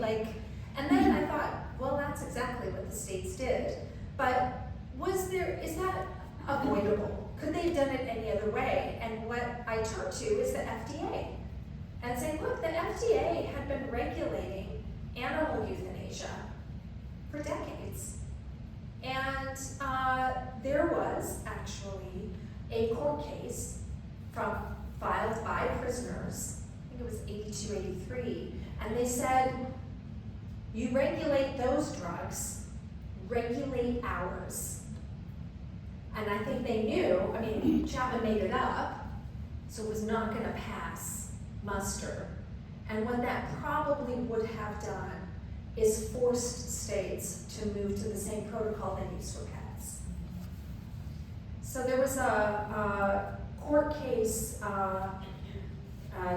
Speaker 3: And then I thought, well, that's exactly what the states did. But is that avoidable? Could they have done it any other way? And what I turn to is the FDA and say, look, the FDA had been regulating animal euthanasia for decades. And there was actually a court case filed by prisoners, I think it was 82, 83, and they said, you regulate those drugs, regulate ours. And I think they knew, Chapman made it up, so it was not gonna pass muster. And what that probably would have done is forced states to move to the same protocol they used for pets. So there was a court case,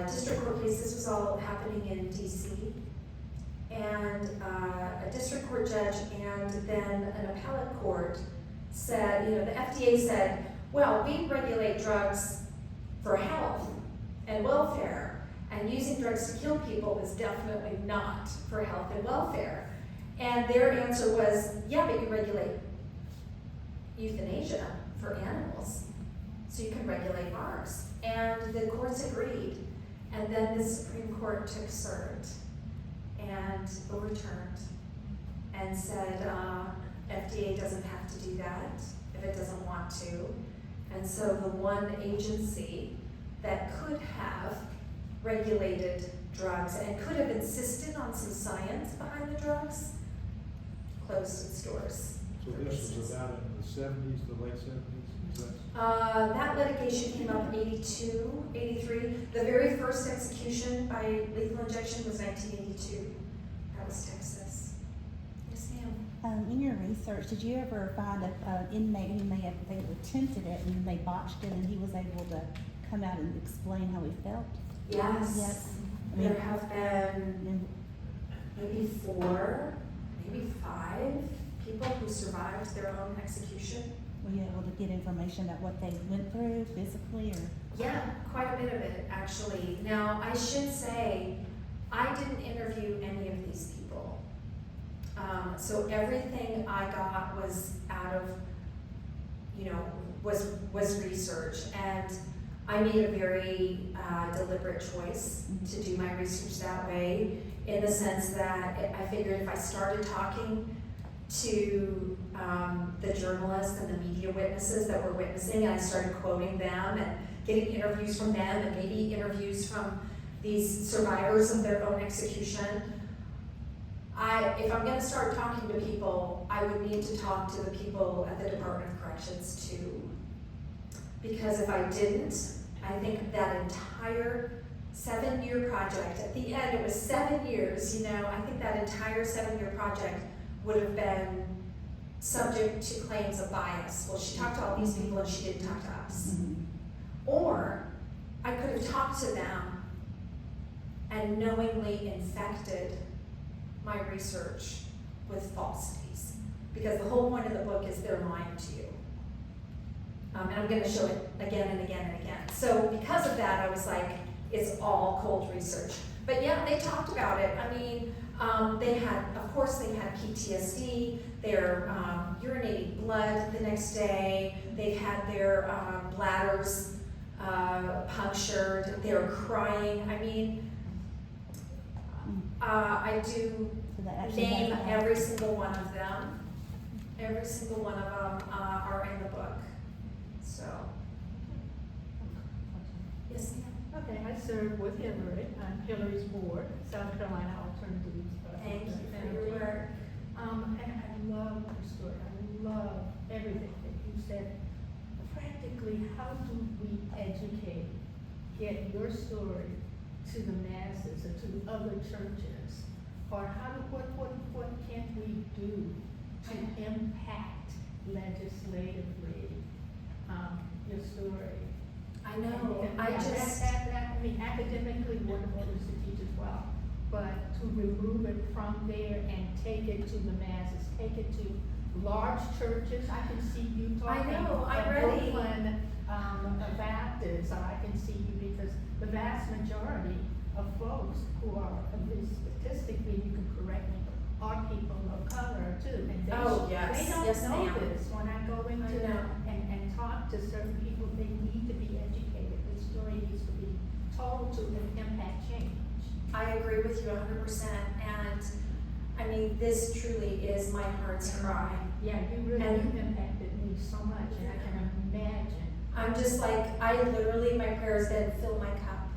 Speaker 3: district court case, this was all happening in DC, and a district court judge and then an appellate court said, the FDA said, well, we regulate drugs for health and welfare, and using drugs to kill people is definitely not for health and welfare. And their answer was, yeah, but you regulate euthanasia for animals, so you can regulate ours. And the courts agreed, and then the Supreme Court took cert and overturned and said, FDA doesn't have to do that if it doesn't want to. And so the one agency that could have regulated drugs and could have insisted on some science behind the drugs, closed its doors.
Speaker 4: So this was about in the seventies, the late seventies, is that?
Speaker 3: That litigation came up in 82, 83. The very first execution by lethal injection was 1982. That was Texas. Yes, ma'am.
Speaker 5: In your research, did you ever find an inmate who may have, they attempted it and they botched it and he was able to come out and explain how he felt?
Speaker 3: Yes.
Speaker 5: Yes.
Speaker 3: There have been maybe 4, maybe 5 people who survived their own execution.
Speaker 5: Were you able to get information about what they went through physically or?
Speaker 3: Yeah, quite a bit of it, actually. Now, I should say, I didn't interview any of these people. So everything I got was out of, was research. And I made a very deliberate choice to do my research that way, in the sense that I figured if I started talking to the journalists and the media witnesses that were witnessing, and I started quoting them and getting interviews from them and maybe interviews from these survivors of their own execution, if I'm going to start talking to people, I would need to talk to the people at the Department of Corrections too. Because if I didn't, I think that entire 7-year project, at the end it was 7 years, I think that entire 7-year project would have been subject to claims of bias. Well, she talked to all these people and she didn't talk to us. Or I could have talked to them and knowingly infected my research with falsities. Because the whole point of the book is they're lying to you. And I'm going to show it again and again and again. So because of that, I was like, it's all cold research. But yeah, they talked about it. I mean, they had PTSD, they're urinating blood the next day, they've had their bladders punctured, they're crying. I mean, I do name every single one of them. Every single one of them are in the book. So, yes, ma'am.
Speaker 6: Okay, I serve with Hillary on Hillary's board, South Carolina Alternative.
Speaker 3: Thank you for your work.
Speaker 6: And I love your story. I love everything that you said. Practically, how do we educate, get your story to the masses or to other churches? Or what can we do to impact legislatively your story?
Speaker 3: I know.
Speaker 6: I mean, academically, wonderful is to teach as well, but to remove it from there and take it to the masses, take it to large churches. I can see you talking.
Speaker 3: I know. I'm
Speaker 6: at
Speaker 3: ready.
Speaker 6: Brooklyn Baptist. I can see you because the vast majority of folks who are, at least statistically, you can correct me, are people of color too, and they
Speaker 3: yes,
Speaker 6: don't
Speaker 3: yes,
Speaker 6: know
Speaker 3: ma'am.
Speaker 6: this. When I go into and talk to certain people, they need to be educated. The story needs to be told to impact change.
Speaker 3: I agree with you 100%. And I mean, this truly is my heart's cry.
Speaker 6: Yeah, you really impacted me so much, and I can imagine.
Speaker 3: I'm just like, I literally, my prayer has been, fill my cup.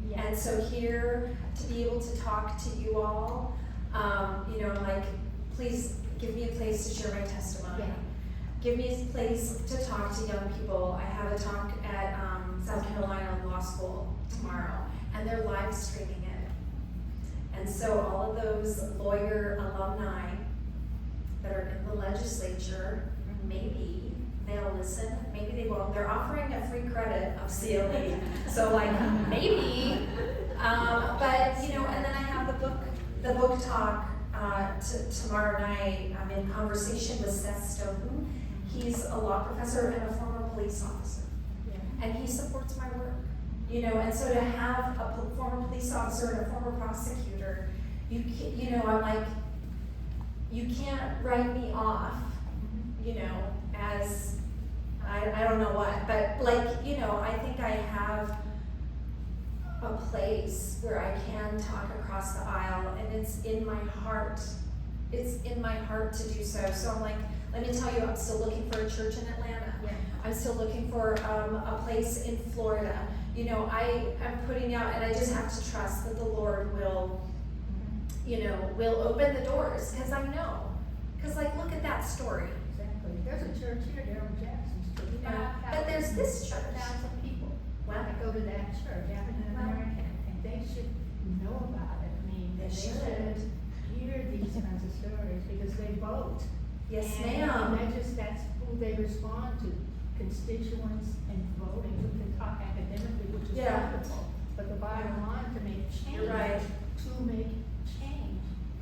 Speaker 6: Yeah.
Speaker 3: And so here, to be able to talk to you all, like, please give me a place to share my testimony.
Speaker 6: Yeah.
Speaker 3: Give me a place to talk to young people. I have a talk at South Carolina Law School tomorrow, and they're live streaming it. And so all of those lawyer alumni that are in the legislature, maybe they'll listen, maybe they won't. They're offering a free credit of CLE, so like maybe. But and then I have the book talk tomorrow night. I'm in conversation with Seth Stoughton. He's a law professor and a former police officer, and he supports my work. And so to have a former police officer and a former prosecutor, I'm like, you can't write me off, as I don't know what, but I think I have a place where I can talk across the aisle, and it's in my heart. It's in my heart to do so. So I'm like, let me tell you, I'm still looking for a church in Atlanta.
Speaker 6: Yeah.
Speaker 3: I'm still looking for a place in Florida. you know, I am putting out, and I just have to trust that the Lord will, you know, will open the doors, because I know. Because, like, look at that story.
Speaker 6: Exactly. There's a church here, Daryl Jackson's church.
Speaker 3: You know, but there's this church.
Speaker 6: 1,000 people.
Speaker 3: Well,
Speaker 6: I go to that church, African American, and they should know about it. I mean,
Speaker 3: They
Speaker 6: they should hear these kinds of stories because they vote.
Speaker 3: yes,
Speaker 6: And
Speaker 3: ma'am.
Speaker 6: that's who they respond to, constituents and voting. We can talk academically, which is
Speaker 3: Yeah.
Speaker 6: wonderful. But the bottom line, to make change,
Speaker 3: You're right.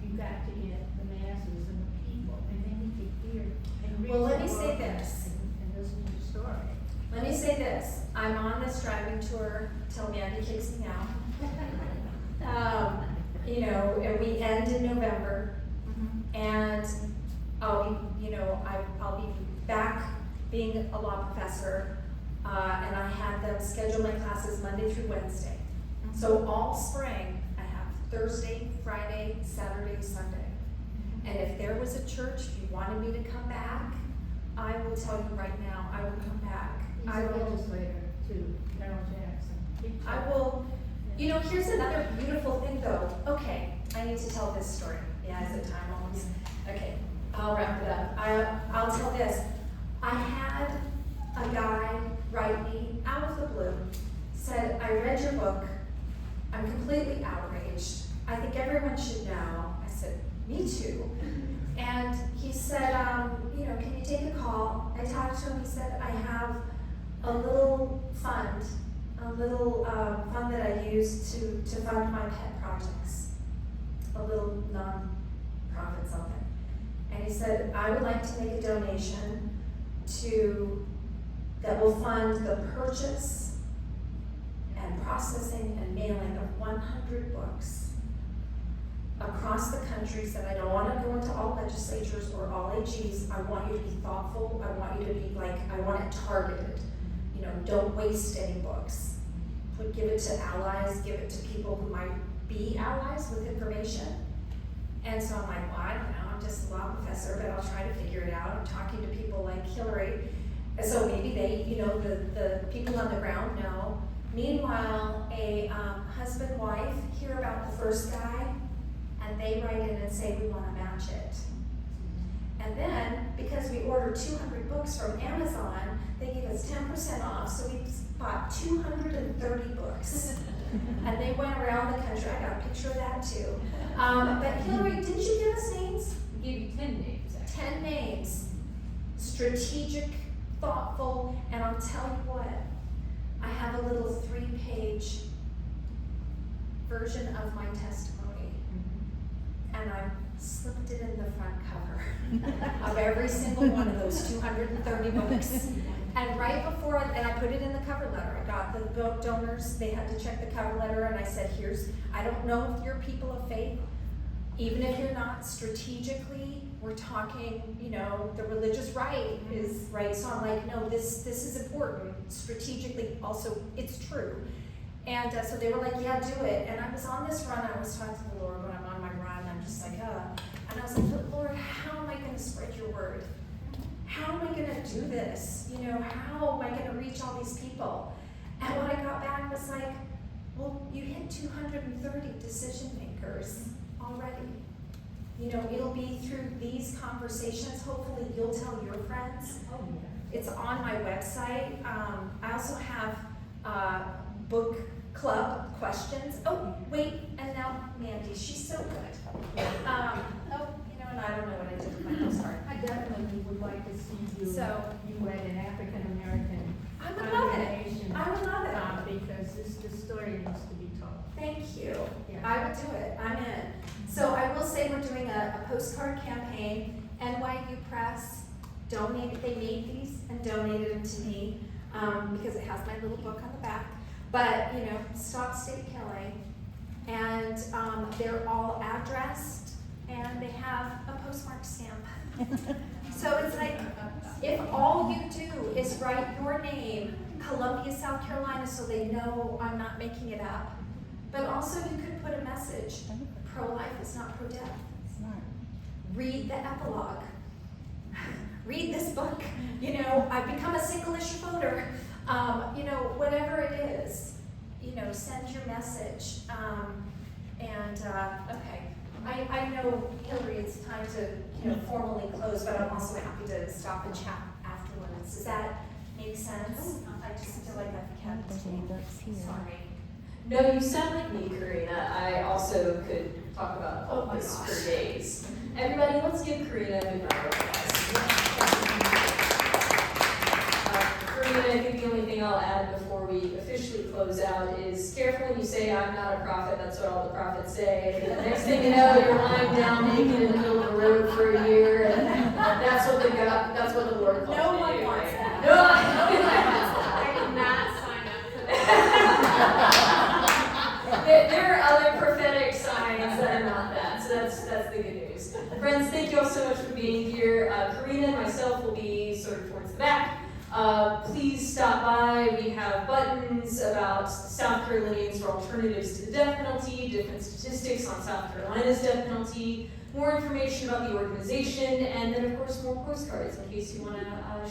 Speaker 6: you got to get the masses and the people, and they need to hear and read.
Speaker 3: Well, let
Speaker 6: the
Speaker 3: me say
Speaker 6: book
Speaker 3: this.
Speaker 6: And listen to the story.
Speaker 3: Let me say this. I'm on this driving tour till Mandy kicks me out. You know, and we end in November, and I'll be, you know, I'll be back being a law professor, and I had them schedule my classes Monday through Wednesday. So all spring, I have Thursday, Friday, Saturday, Sunday. And if there was a church, if you wanted me to come back, I will tell you right now, I will come back.
Speaker 6: He's
Speaker 3: I
Speaker 6: a
Speaker 3: will,
Speaker 6: legislator too, Daryl Jackson.
Speaker 3: I will, you know, here's another beautiful thing though. Okay, I need to tell this story. Yeah, is it time almost? Okay, I'll wrap it up. I'll tell this. I had a guy write me out of the blue, said, I read your book. I'm completely outraged. I think everyone should know. I said, me too. And he said, you know, can you take a call? I talked to him. He said, I have a little fund that I use to fund my pet projects, a little non-profit something. And he said, I would like to make a donation that will fund the purchase and processing and mailing of 100 books across the country. Said, I don't want to go into all legislatures or all AGs. I want you to be thoughtful. I want you to be I want it targeted. You know, don't waste any books. Give it to allies, give it to people who might be allies with information. And so I'm like, well, I don't know, I'm just a law professor, but I'll try to figure it out. I'm talking to people like Hillary. And so maybe they, you know, the people on the ground know. Meanwhile, a husband-wife hear about the first guy, and they write in and say, we want to match it. And then, because we ordered 200 books from Amazon, they gave us 10% off, so we bought 230 books. And they went around the country. I got a picture of that too. But Hillary, didn't you give us names?
Speaker 2: We gave you 10 names, actually.
Speaker 3: 10 names. Strategic, thoughtful, and I'll tell you what, I have a little 3-page version of my testimony. And I slipped it in the front cover of every single one of those 230 books. And right before, and I put it in the cover letter. I got the book donors, they had to check the cover letter, and I said, I don't know if you're people of faith, even if you're not, strategically, we're talking, you know, the religious right is right. So I'm like, no, this is important. Strategically, also, it's true. And so they were like, yeah, do it. And I was on this run, I was talking to the Lord when I'm on my run, I'm just like, and I was like, Lord, how am I going to spread your word? How am I going to do this? You know, how am I going to reach all these people? And what I got back was like, well, you hit 230 decision makers already. You know, it'll be through these conversations. Hopefully you'll tell your friends.
Speaker 6: Oh, yeah.
Speaker 3: It's on my website. I also have book club questions. Oh, wait, and now Mandy, she's so good. And I don't know what I did with my postcard.
Speaker 6: I definitely would like to see you at an African American
Speaker 3: I would love it.
Speaker 6: congregation.
Speaker 3: I would love it.
Speaker 6: Because this story needs to be told.
Speaker 3: Thank you.
Speaker 6: Yeah.
Speaker 3: I would do it. I'm in. So I will say we're doing a postcard campaign. NYU Press donated. They made these and donated them to me because it has my little book on the back. But you know, stop state killing, and they're all addressed. And they have a postmark stamp. So it's like, if all you do is write your name, Columbia, South Carolina, so they know I'm not making it up. But also you could put a message, pro-life is not pro-death. Read the epilogue. Read this book. You know, I've become a single issue voter. You know, whatever it is. send your message. Okay, I know, Hillary, it's time to, formally close, but I'm also happy to stop and chat afterwards. Does that make sense? I just feel like I've kept.
Speaker 5: There's any books here.
Speaker 3: Sorry.
Speaker 2: No, you sound like me, Corinna. I also could talk about all
Speaker 3: Oh my
Speaker 2: this
Speaker 3: gosh.
Speaker 2: for days. Everybody, let's give Corinna a big round of applause. Corinna, I think the only thing I'll add before we officially close out is careful when you say I'm not a prophet, that's what all the prophets say. And the next thing you know, you're lying down naked in the middle of the road for a year, and that's what the Lord calls
Speaker 3: No
Speaker 2: you to
Speaker 3: one
Speaker 2: do,
Speaker 3: wants
Speaker 2: right?
Speaker 3: that.
Speaker 2: No,
Speaker 3: I did not sign up for that.
Speaker 2: There are other prophetic signs that are not that, so that's the good news. Friends, thank you all so much for being here. Corinna and myself will be sort of towards the back. Please stop by. We have buttons about South Carolinians for alternatives to the death penalty, different statistics on South Carolina's death penalty, more information about the organization, and then of course more postcards in case you want to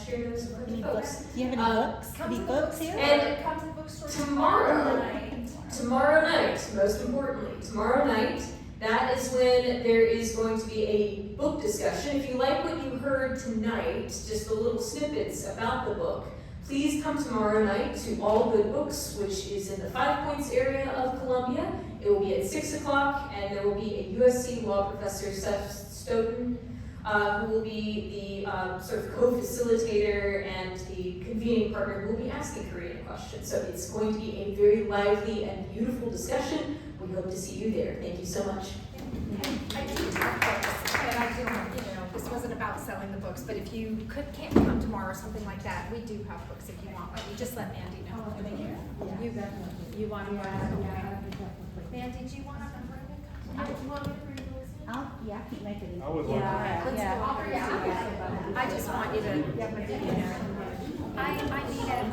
Speaker 2: share those with
Speaker 5: Any
Speaker 2: other
Speaker 5: books?
Speaker 2: folks.
Speaker 5: Do you have any books?
Speaker 3: Come
Speaker 5: Any
Speaker 3: to the
Speaker 5: books here?
Speaker 2: And
Speaker 3: come to the bookstore
Speaker 2: tomorrow
Speaker 3: night.
Speaker 2: Tomorrow night, most importantly, tomorrow night, that is when there is going to be a book discussion. If you like what you heard tonight, just the little snippets about the book, please come tomorrow night to All Good Books, which is in the 5 Points area of Columbia. It will be at 6 o'clock, and there will be a USC law professor, Seth Stoughton, who will be the sort of co-facilitator and the convening partner who will be asking Corinna questions. So it's going to be a very lively and beautiful discussion. We hope to see you there. Thank you so much.
Speaker 3: I do have books, and I do, this wasn't about selling the books, but if you can't come tomorrow or something like that, we do have books if you want, but you just let Mandy know. You want to Mandy, do you want to bring it? Do you want me to bring yours in?
Speaker 5: I can't make it.
Speaker 4: I would like
Speaker 5: Yeah,
Speaker 3: Let's
Speaker 5: yeah.
Speaker 3: I just want you to, I need it.